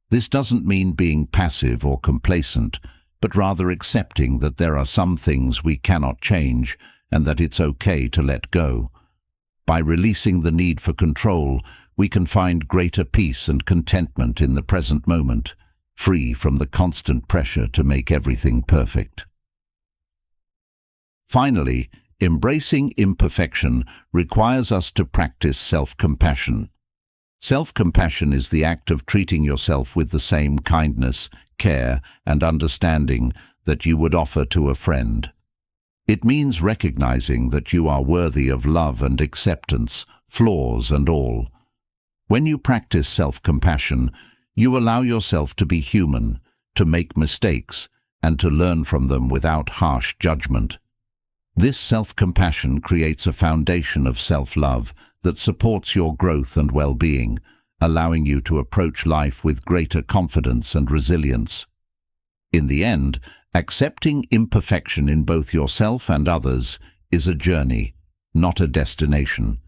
This doesn't mean being passive or complacent, but rather accepting that there are some things we cannot change and that it's okay to let go. By releasing the need for control, we can find greater peace and contentment in the present moment, free from the constant pressure to make everything perfect. Finally, embracing imperfection requires us to practice self-compassion. Self-compassion is the act of treating yourself with the same kindness, care, and understanding that you would offer to a friend. It means recognizing that you are worthy of love and acceptance, flaws and all. When you practice self-compassion, you allow yourself to be human, to make mistakes, and to learn from them without harsh judgment. This self-compassion creates a foundation of self-love that supports your growth and well-being, allowing you to approach life with greater confidence and resilience. In the end, accepting imperfection in both yourself and others is a journey, not a destination.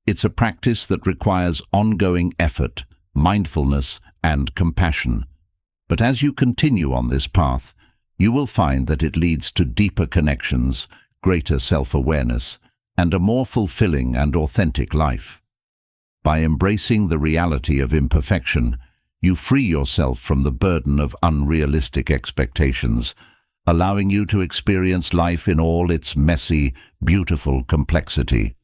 It's a practice that requires ongoing effort, mindfulness, and compassion. But as you continue on this path, you will find that it leads to deeper connections, greater self-awareness, and a more fulfilling and authentic life. By embracing the reality of imperfection, you free yourself from the burden of unrealistic expectations, allowing you to experience life in all its messy, beautiful complexity.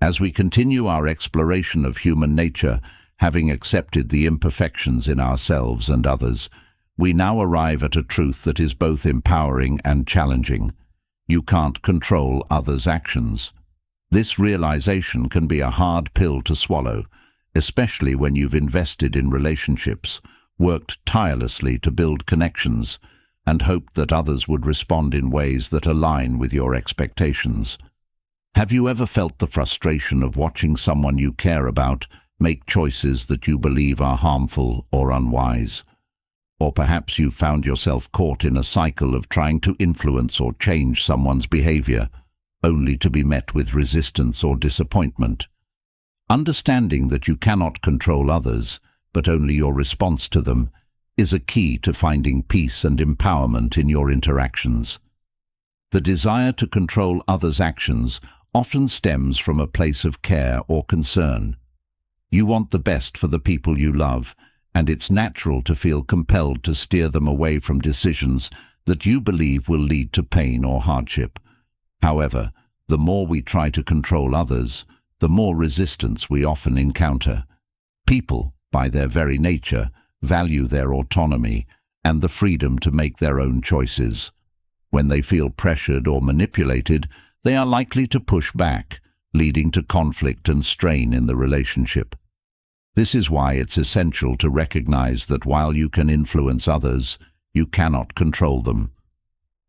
As we continue our exploration of human nature, having accepted the imperfections in ourselves and others, we now arrive at a truth that is both empowering and challenging. You can't control others' actions. This realization can be a hard pill to swallow, especially when you've invested in relationships, worked tirelessly to build connections, and hoped that others would respond in ways that align with your expectations. Have you ever felt the frustration of watching someone you care about make choices that you believe are harmful or unwise? Or perhaps you've found yourself caught in a cycle of trying to influence or change someone's behavior, only to be met with resistance or disappointment. Understanding that you cannot control others, but only your response to them, is a key to finding peace and empowerment in your interactions. The desire to control others' actions often stems from a place of care or concern. You want the best for the people you love, and it's natural to feel compelled to steer them away from decisions that you believe will lead to pain or hardship. However, the more we try to control others, the more resistance we often encounter. People, by their very nature, value their autonomy and the freedom to make their own choices. When they feel pressured or manipulated, they are likely to push back, leading to conflict and strain in the relationship. This is why it's essential to recognize that while you can influence others, you cannot control them.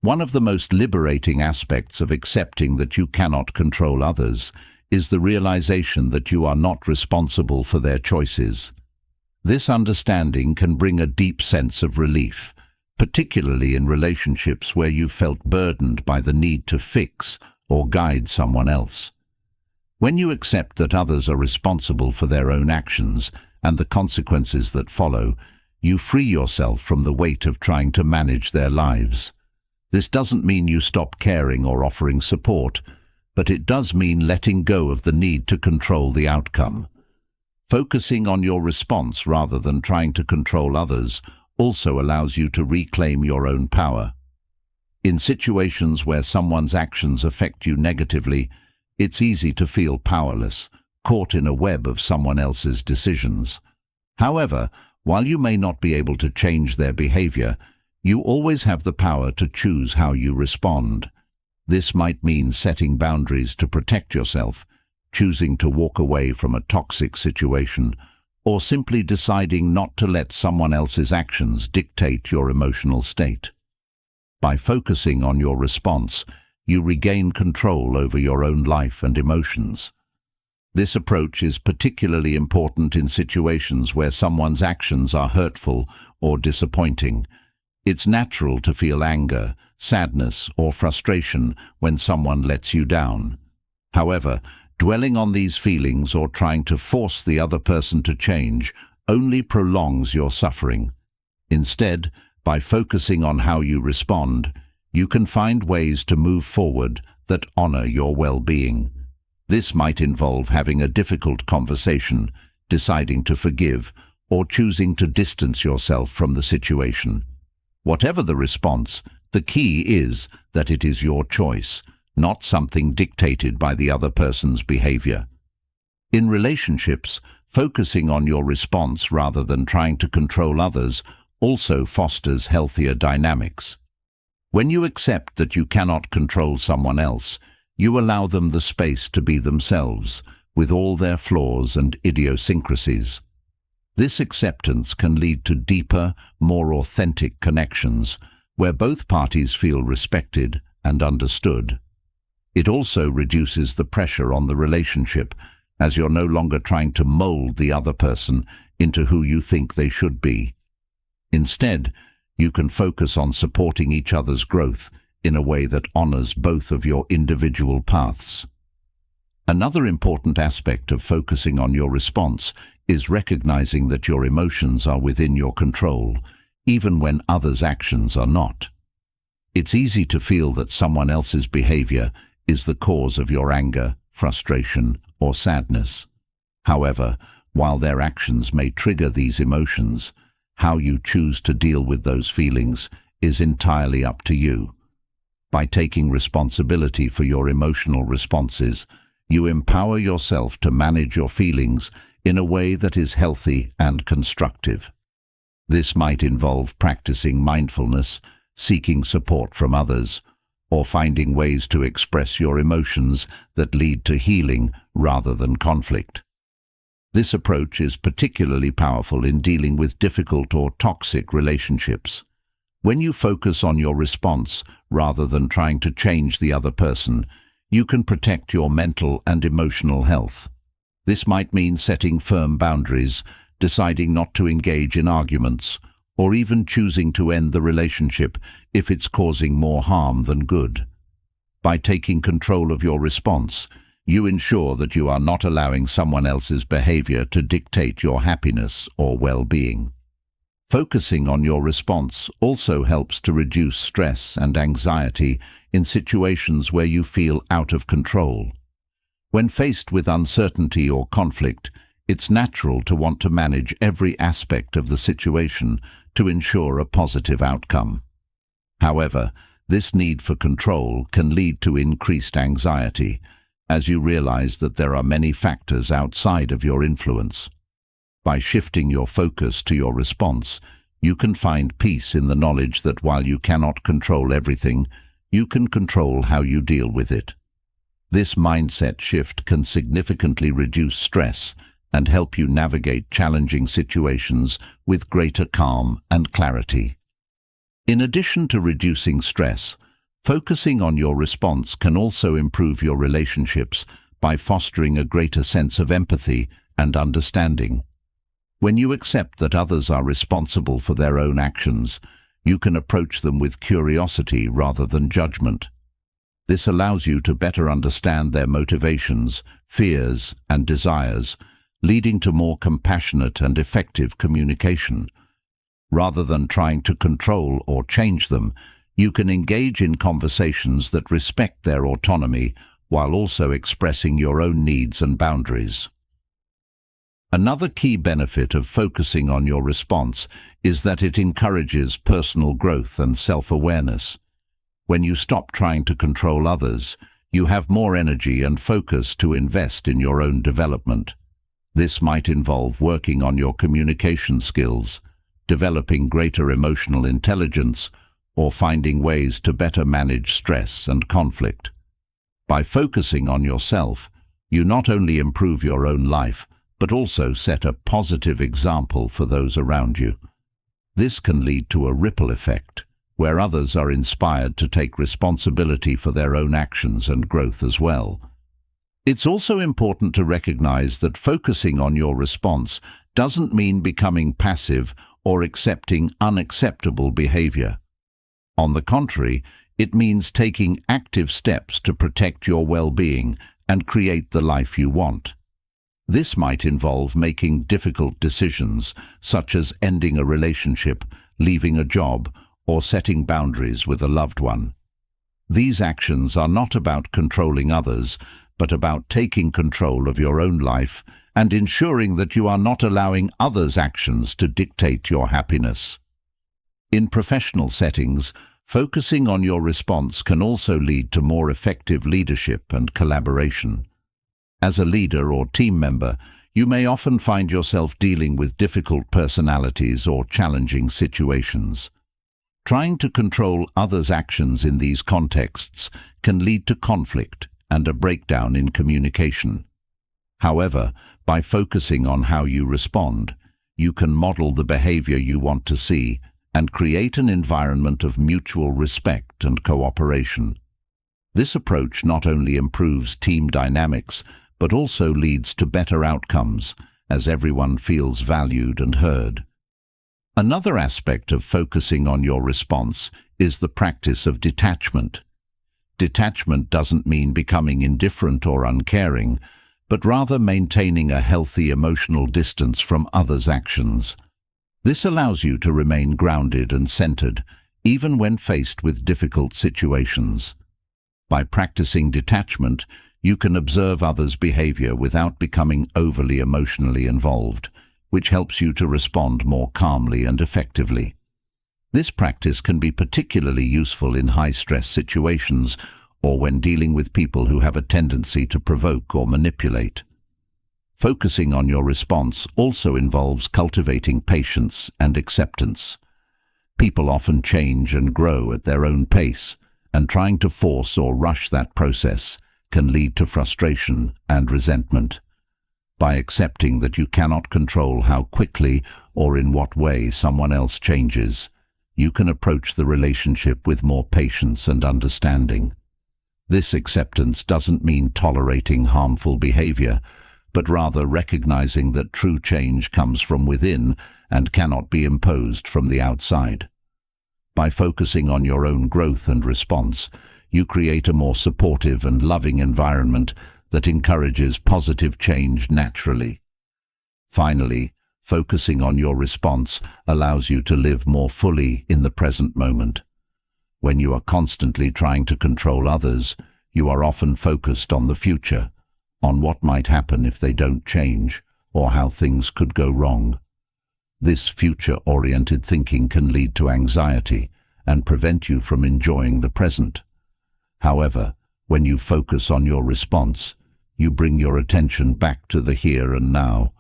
One of the most liberating aspects of accepting that you cannot control others is the realization that you are not responsible for their choices. This understanding can bring a deep sense of relief, particularly in relationships where you've felt burdened by the need to fix or guide someone else. When you accept that others are responsible for their own actions and the consequences that follow, you free yourself from the weight of trying to manage their lives. This doesn't mean you stop caring or offering support, but it does mean letting go of the need to control the outcome. Focusing on your response rather than trying to control others also allows you to reclaim your own power. In situations where someone's actions affect you negatively, it's easy to feel powerless, caught in a web of someone else's decisions. However, while you may not be able to change their behavior, you always have the power to choose how you respond. This might mean setting boundaries to protect yourself, choosing to walk away from a toxic situation, or simply deciding not to let someone else's actions dictate your emotional state. By focusing on your response, you regain control over your own life and emotions. This approach is particularly important in situations where someone's actions are hurtful or disappointing. It's natural to feel anger, sadness, or frustration when someone lets you down. However, dwelling on these feelings or trying to force the other person to change only prolongs your suffering. Instead, by focusing on how you respond, you can find ways to move forward that honor your well-being. This might involve having a difficult conversation, deciding to forgive, or choosing to distance yourself from the situation. Whatever the response, the key is that it is your choice, not something dictated by the other person's behavior. In relationships, focusing on your response rather than trying to control others also fosters healthier dynamics. When you accept that you cannot control someone else, you allow them the space to be themselves, with all their flaws and idiosyncrasies. This acceptance can lead to deeper, more authentic connections, where both parties feel respected and understood. It also reduces the pressure on the relationship, as you're no longer trying to mold the other person into who you think they should be. Instead, you can focus on supporting each other's growth in a way that honors both of your individual paths. Another important aspect of focusing on your response is recognizing that your emotions are within your control, even when others' actions are not. It's easy to feel that someone else's behavior is the cause of your anger, frustration, or sadness. However, while their actions may trigger these emotions, how you choose to deal with those feelings is entirely up to you. By taking responsibility for your emotional responses, you empower yourself to manage your feelings in a way that is healthy and constructive. This might involve practicing mindfulness, seeking support from others, or finding ways to express your emotions that lead to healing rather than conflict. This approach is particularly powerful in dealing with difficult or toxic relationships. When you focus on your response rather than trying to change the other person, you can protect your mental and emotional health. This might mean setting firm boundaries, deciding not to engage in arguments, or even choosing to end the relationship if it's causing more harm than good. By taking control of your response, you ensure that you are not allowing someone else's behavior to dictate your happiness or well-being. Focusing on your response also helps to reduce stress and anxiety in situations where you feel out of control. When faced with uncertainty or conflict, it's natural to want to manage every aspect of the situation to ensure a positive outcome. However, this need for control can lead to increased anxiety, as you realize that there are many factors outside of your influence. By shifting your focus to your response, you can find peace in the knowledge that while you cannot control everything, you can control how you deal with it. This mindset shift can significantly reduce stress and help you navigate challenging situations with greater calm and clarity. In addition to reducing stress, focusing on your response can also improve your relationships by fostering a greater sense of empathy and understanding. When you accept that others are responsible for their own actions, you can approach them with curiosity rather than judgment. This allows you to better understand their motivations, fears, and desires, leading to more compassionate and effective communication. Rather than trying to control or change them, you can engage in conversations that respect their autonomy while also expressing your own needs and boundaries. Another key benefit of focusing on your response is that it encourages personal growth and self-awareness. When you stop trying to control others, you have more energy and focus to invest in your own development. This might involve working on your communication skills, developing greater emotional intelligence, or finding ways to better manage stress and conflict. By focusing on yourself, you not only improve your own life, but also set a positive example for those around you. This can lead to a ripple effect, where others are inspired to take responsibility for their own actions and growth as well. It's also important to recognize that focusing on your response doesn't mean becoming passive or accepting unacceptable behavior. On the contrary, it means taking active steps to protect your well-being and create the life you want. This might involve making difficult decisions, such as ending a relationship, leaving a job, or setting boundaries with a loved one. These actions are not about controlling others, but about taking control of your own life and ensuring that you are not allowing others' actions to dictate your happiness. In professional settings, focusing on your response can also lead to more effective leadership and collaboration. As a leader or team member, you may often find yourself dealing with difficult personalities or challenging situations. Trying to control others' actions in these contexts can lead to conflict and a breakdown in communication. However, by focusing on how you respond, you can model the behavior you want to see and create an environment of mutual respect and cooperation. This approach not only improves team dynamics, but also leads to better outcomes, as everyone feels valued and heard. Another aspect of focusing on your response is the practice of detachment. Detachment doesn't mean becoming indifferent or uncaring, but rather maintaining a healthy emotional distance from others' actions. This allows you to remain grounded and centered, even when faced with difficult situations. By practicing detachment, you can observe others' behavior without becoming overly emotionally involved, which helps you to respond more calmly and effectively. This practice can be particularly useful in high-stress situations or when dealing with people who have a tendency to provoke or manipulate. Focusing on your response also involves cultivating patience and acceptance. People often change and grow at their own pace, and trying to force or rush that process can lead to frustration and resentment. By accepting that you cannot control how quickly or in what way someone else changes, you can approach the relationship with more patience and understanding. This acceptance doesn't mean tolerating harmful behavior, but rather recognizing that true change comes from within and cannot be imposed from the outside. By focusing on your own growth and response, you create a more supportive and loving environment that encourages positive change naturally. Finally, focusing on your response allows you to live more fully in the present moment. When you are constantly trying to control others, you are often focused on the future, on what might happen if they don't change, or how things could go wrong. This future-oriented thinking can lead to anxiety and prevent you from enjoying the present. However, when you focus on your response, you bring your attention back to the here and now.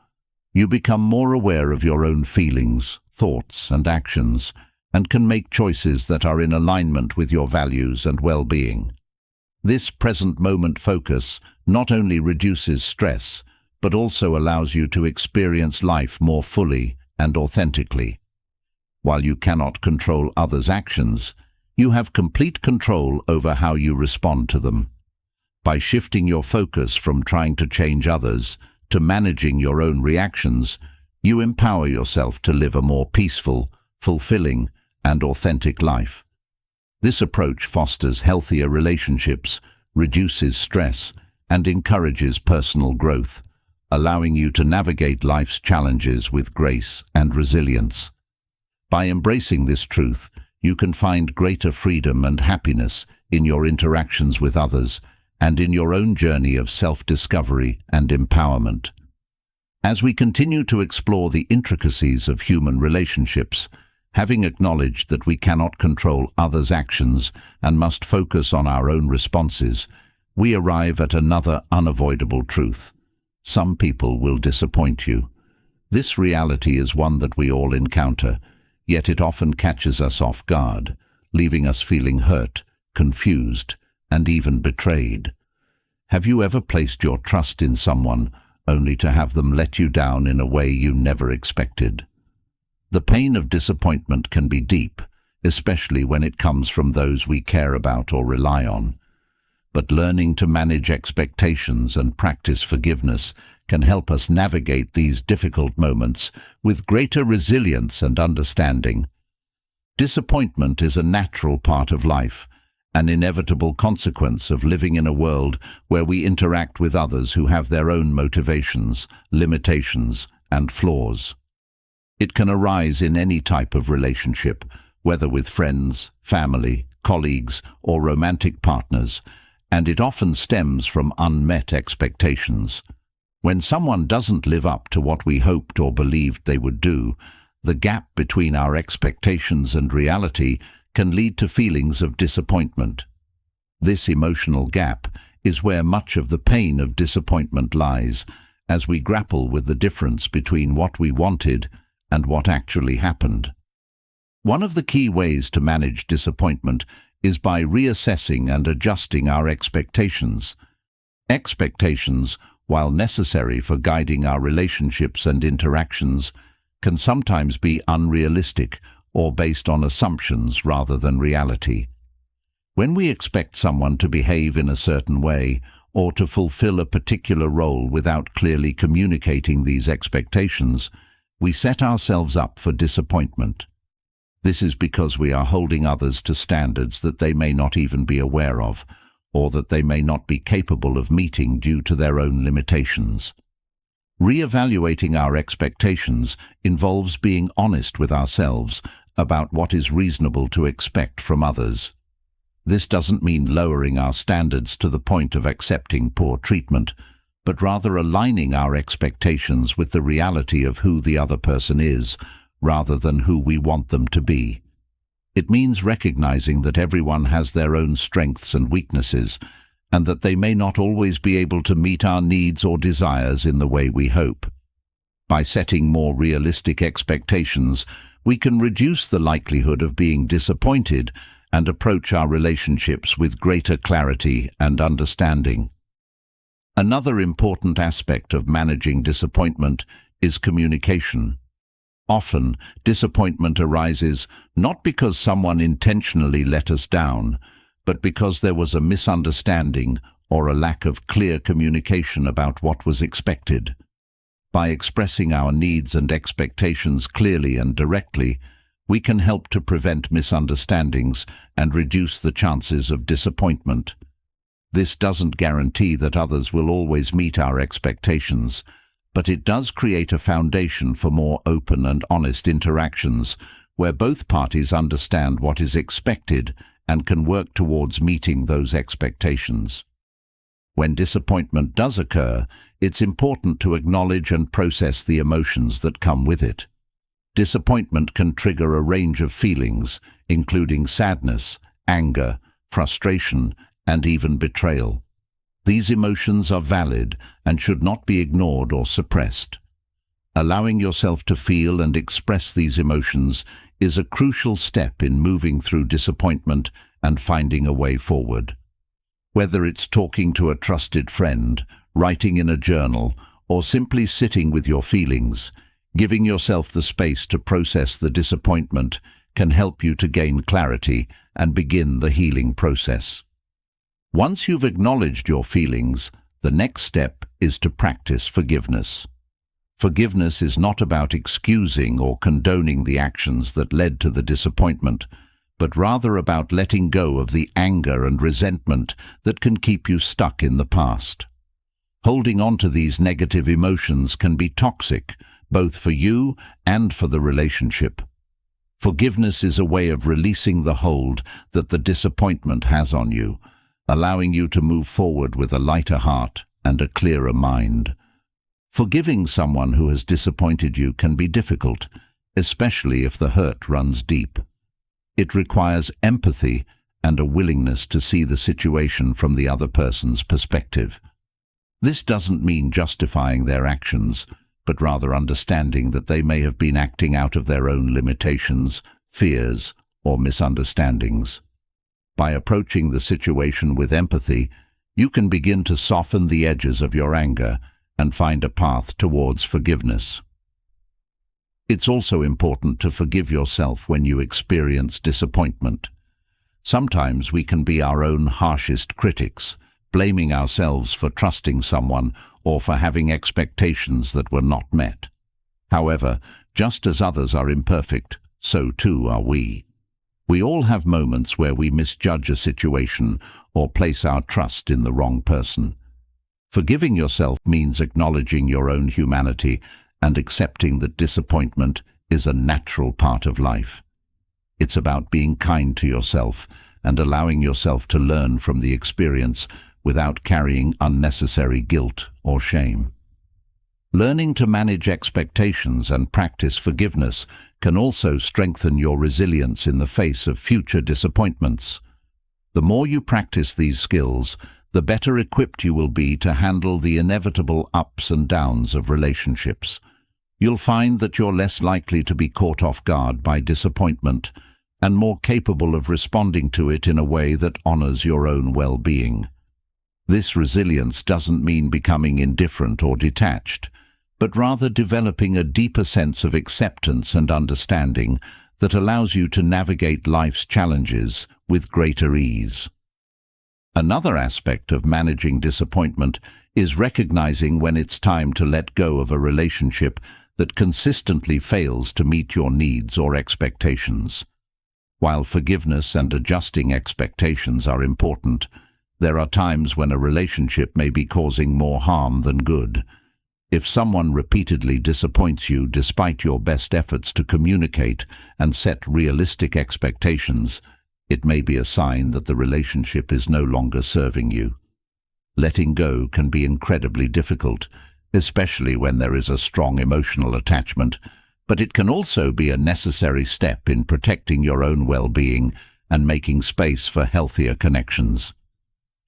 You become more aware of your own feelings, thoughts, and actions, and can make choices that are in alignment with your values and well-being. This present moment focus not only reduces stress, but also allows you to experience life more fully and authentically. While you cannot control others' actions, you have complete control over how you respond to them. By shifting your focus from trying to change others to managing your own reactions, you empower yourself to live a more peaceful, fulfilling, and authentic life. This approach fosters healthier relationships, reduces stress, and encourages personal growth, allowing you to navigate life's challenges with grace and resilience. By embracing this truth, you can find greater freedom and happiness in your interactions with others and in your own journey of self-discovery and empowerment. As we continue to explore the intricacies of human relationships, having acknowledged that we cannot control others' actions and must focus on our own responses, we arrive at another unavoidable truth. Some people will disappoint you. This reality is one that we all encounter, yet it often catches us off guard, leaving us feeling hurt, confused, and even betrayed. Have you ever placed your trust in someone only to have them let you down in a way you never expected? The pain of disappointment can be deep, especially when it comes from those we care about or rely on. But learning to manage expectations and practice forgiveness can help us navigate these difficult moments with greater resilience and understanding. Disappointment is a natural part of life, an inevitable consequence of living in a world where we interact with others who have their own motivations, limitations, and flaws. It can arise in any type of relationship, whether with friends, family, colleagues, or romantic partners, and it often stems from unmet expectations. When someone doesn't live up to what we hoped or believed they would do, the gap between our expectations and reality can lead to feelings of disappointment. This emotional gap is where much of the pain of disappointment lies, as we grapple with the difference between what we wanted and what actually happened. One of the key ways to manage disappointment is by reassessing and adjusting our expectations. Expectations, while necessary for guiding our relationships and interactions, can sometimes be unrealistic or based on assumptions rather than reality. When we expect someone to behave in a certain way or to fulfill a particular role without clearly communicating these expectations, we set ourselves up for disappointment. This is because we are holding others to standards that they may not even be aware of, or that they may not be capable of meeting due to their own limitations. Re-evaluating our expectations involves being honest with ourselves about what is reasonable to expect from others. This doesn't mean lowering our standards to the point of accepting poor treatment, but rather aligning our expectations with the reality of who the other person is, rather than who we want them to be. It means recognizing that everyone has their own strengths and weaknesses, and that they may not always be able to meet our needs or desires in the way we hope. By setting more realistic expectations, we can reduce the likelihood of being disappointed and approach our relationships with greater clarity and understanding. Another important aspect of managing disappointment is communication. Often, disappointment arises not because someone intentionally let us down, but because there was a misunderstanding or a lack of clear communication about what was expected. By expressing our needs and expectations clearly and directly, we can help to prevent misunderstandings and reduce the chances of disappointment. This doesn't guarantee that others will always meet our expectations, but it does create a foundation for more open and honest interactions where both parties understand what is expected and can work towards meeting those expectations. When disappointment does occur, it's important to acknowledge and process the emotions that come with it. Disappointment can trigger a range of feelings, including sadness, anger, frustration, and even betrayal. These emotions are valid and should not be ignored or suppressed. Allowing yourself to feel and express these emotions is a crucial step in moving through disappointment and finding a way forward. Whether it's talking to a trusted friend, writing in a journal, or simply sitting with your feelings, giving yourself the space to process the disappointment can help you to gain clarity and begin the healing process. Once you've acknowledged your feelings, the next step is to practice forgiveness. Forgiveness is not about excusing or condoning the actions that led to the disappointment, but rather about letting go of the anger and resentment that can keep you stuck in the past. Holding on to these negative emotions can be toxic, both for you and for the relationship. Forgiveness is a way of releasing the hold that the disappointment has on you, allowing you to move forward with a lighter heart and a clearer mind. Forgiving someone who has disappointed you can be difficult, especially if the hurt runs deep. It requires empathy and a willingness to see the situation from the other person's perspective. This doesn't mean justifying their actions, but rather understanding that they may have been acting out of their own limitations, fears, or misunderstandings. By approaching the situation with empathy, you can begin to soften the edges of your anger and find a path towards forgiveness. It's also important to forgive yourself when you experience disappointment. Sometimes we can be our own harshest critics, blaming ourselves for trusting someone or for having expectations that were not met. However, just as others are imperfect, so too are we. We all have moments where we misjudge a situation or place our trust in the wrong person. Forgiving yourself means acknowledging your own humanity and accepting that disappointment is a natural part of life. It's about being kind to yourself and allowing yourself to learn from the experience without carrying unnecessary guilt or shame. Learning to manage expectations and practice forgiveness can also strengthen your resilience in the face of future disappointments. The more you practice these skills, the better equipped you will be to handle the inevitable ups and downs of relationships. You'll find that you're less likely to be caught off guard by disappointment and more capable of responding to it in a way that honors your own well-being. This resilience doesn't mean becoming indifferent or detached, but rather developing a deeper sense of acceptance and understanding that allows you to navigate life's challenges with greater ease. Another aspect of managing disappointment is recognizing when it's time to let go of a relationship that consistently fails to meet your needs or expectations. While forgiveness and adjusting expectations are important, there are times when a relationship may be causing more harm than good. If someone repeatedly disappoints you despite your best efforts to communicate and set realistic expectations, it may be a sign that the relationship is no longer serving you. Letting go can be incredibly difficult, especially when there is a strong emotional attachment, but it can also be a necessary step in protecting your own well-being and making space for healthier connections.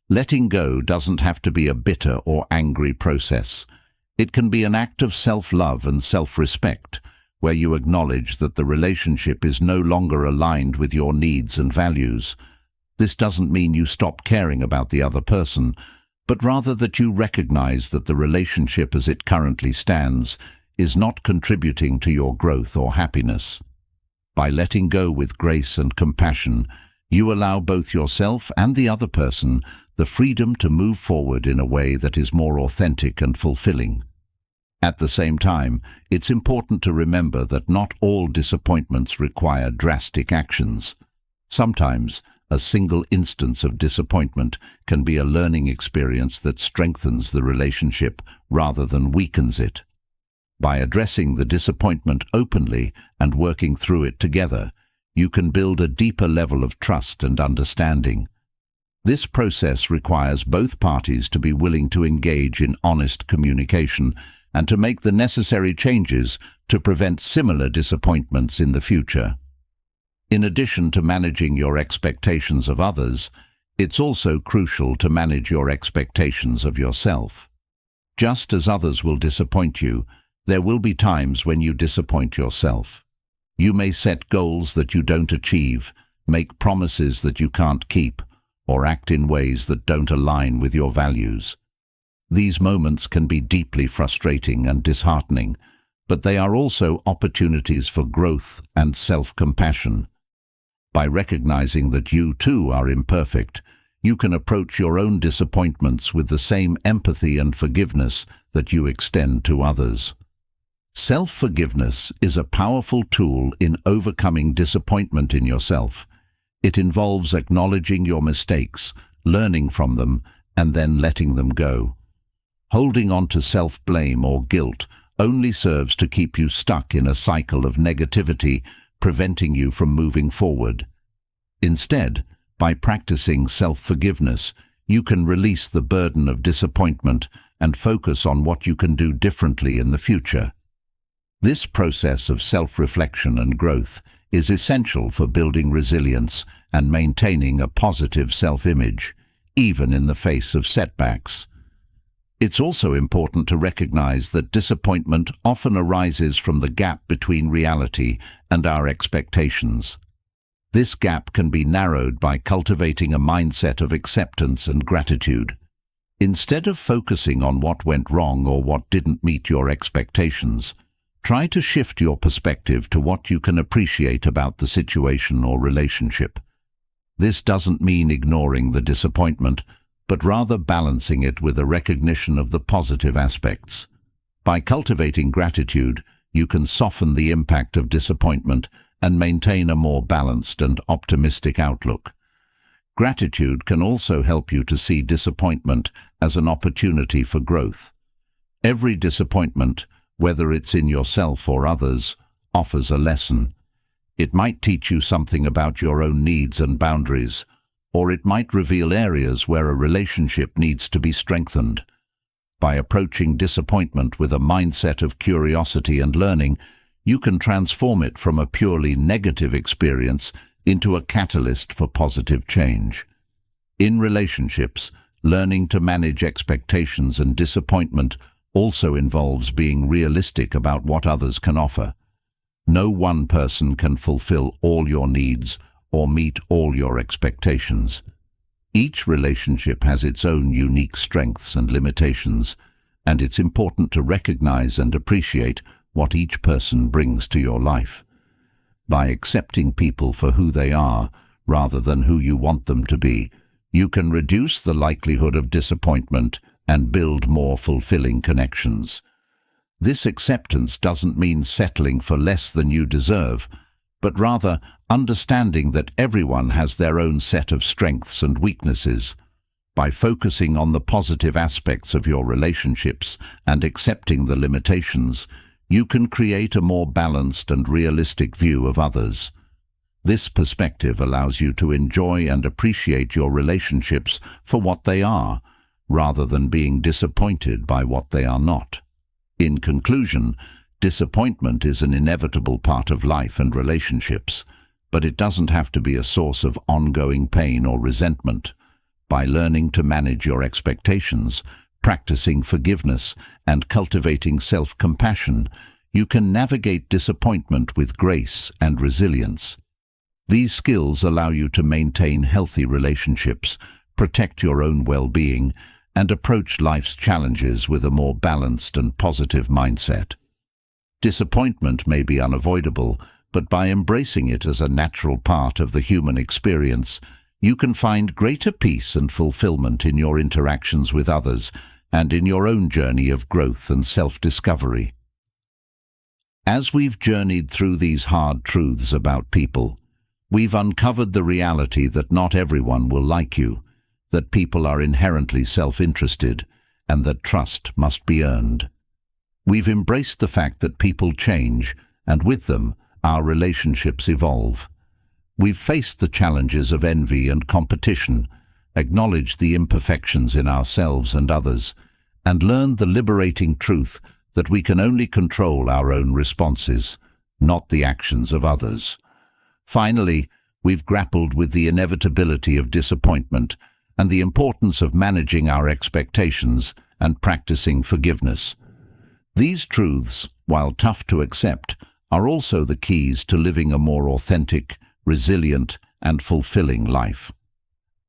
Letting go doesn't have to be a bitter or angry process. It can be an act of self-love and self-respect, where you acknowledge that the relationship is no longer aligned with your needs and values. This doesn't mean you stop caring about the other person, but rather that you recognize that the relationship as it currently stands is not contributing to your growth or happiness. By letting go with grace and compassion, you allow both yourself and the other person the freedom to move forward in a way that is more authentic and fulfilling. At the same time, it's important to remember that not all disappointments require drastic actions. Sometimes, a single instance of disappointment can be a learning experience that strengthens the relationship rather than weakens it. By addressing the disappointment openly and working through it together, you can build a deeper level of trust and understanding. This process requires both parties to be willing to engage in honest communication and to make the necessary changes to prevent similar disappointments in the future. In addition to managing your expectations of others, it's also crucial to manage your expectations of yourself. Just as others will disappoint you, there will be times when you disappoint yourself. You may set goals that you don't achieve, make promises that you can't keep, or act in ways that don't align with your values. These moments can be deeply frustrating and disheartening, but they are also opportunities for growth and self-compassion. By recognizing that you too are imperfect, you can approach your own disappointments with the same empathy and forgiveness that you extend to others. Self-forgiveness is a powerful tool in overcoming disappointment in yourself. It involves acknowledging your mistakes, learning from them, and then letting them go. Holding on to self-blame or guilt only serves to keep you stuck in a cycle of negativity, preventing you from moving forward. Instead, by practicing self-forgiveness, you can release the burden of disappointment and focus on what you can do differently in the future. This process of self-reflection and growth is essential for building resilience and maintaining a positive self-image, even in the face of setbacks. It's also important to recognize that disappointment often arises from the gap between reality and our expectations. This gap can be narrowed by cultivating a mindset of acceptance and gratitude. Instead of focusing on what went wrong or what didn't meet your expectations, try to shift your perspective to what you can appreciate about the situation or relationship. This doesn't mean ignoring the disappointment, but rather balancing it with a recognition of the positive aspects. By cultivating gratitude, you can soften the impact of disappointment and maintain a more balanced and optimistic outlook. Gratitude can also help you to see disappointment as an opportunity for growth. Every disappointment, whether it's in yourself or others, offers a lesson. It might teach you something about your own needs and boundaries, or it might reveal areas where a relationship needs to be strengthened. By approaching disappointment with a mindset of curiosity and learning, you can transform it from a purely negative experience into a catalyst for positive change. In relationships, learning to manage expectations and disappointment also involves being realistic about what others can offer. No one person can fulfill all your needs or meet all your expectations. Each relationship has its own unique strengths and limitations, and it's important to recognize and appreciate what each person brings to your life. By accepting people for who they are, rather than who you want them to be, you can reduce the likelihood of disappointment and build more fulfilling connections. This acceptance doesn't mean settling for less than you deserve, but rather understanding that everyone has their own set of strengths and weaknesses. By focusing on the positive aspects of your relationships and accepting the limitations, you can create a more balanced and realistic view of others. This perspective allows you to enjoy and appreciate your relationships for what they are, rather than being disappointed by what they are not. In conclusion, disappointment is an inevitable part of life and relationships, but it doesn't have to be a source of ongoing pain or resentment. By learning to manage your expectations, practicing forgiveness, and cultivating self-compassion, you can navigate disappointment with grace and resilience. These skills allow you to maintain healthy relationships, protect your own well-being, and approach life's challenges with a more balanced and positive mindset. Disappointment may be unavoidable, but by embracing it as a natural part of the human experience, you can find greater peace and fulfillment in your interactions with others and in your own journey of growth and self-discovery. As we've journeyed through these hard truths about people, we've uncovered the reality that not everyone will like you, that people are inherently self-interested, and that trust must be earned. We've embraced the fact that people change, and with them, our relationships evolve. We've faced the challenges of envy and competition, acknowledged the imperfections in ourselves and others, and learned the liberating truth that we can only control our own responses, not the actions of others. Finally, we've grappled with the inevitability of disappointment and the importance of managing our expectations and practicing forgiveness. These truths, while tough to accept, are also the keys to living a more authentic, resilient, and fulfilling life.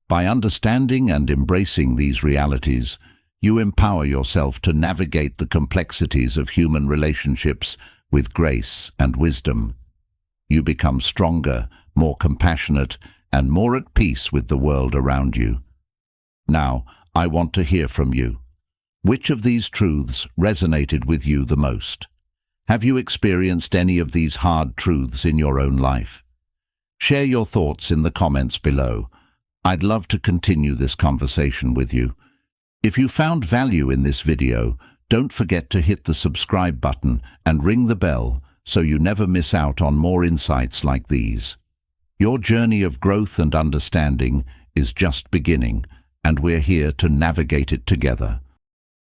By understanding and embracing these realities, you empower yourself to navigate the complexities of human relationships with grace and wisdom. You become stronger, more compassionate, and more at peace with the world around you. Now, I want to hear from you. Which of these truths resonated with you the most? Have you experienced any of these hard truths in your own life? Share your thoughts in the comments below. I'd love to continue this conversation with you. If you found value in this video, don't forget to hit the subscribe button and ring the bell so you never miss out on more insights like these. Your journey of growth and understanding is just beginning, and we're here to navigate it together.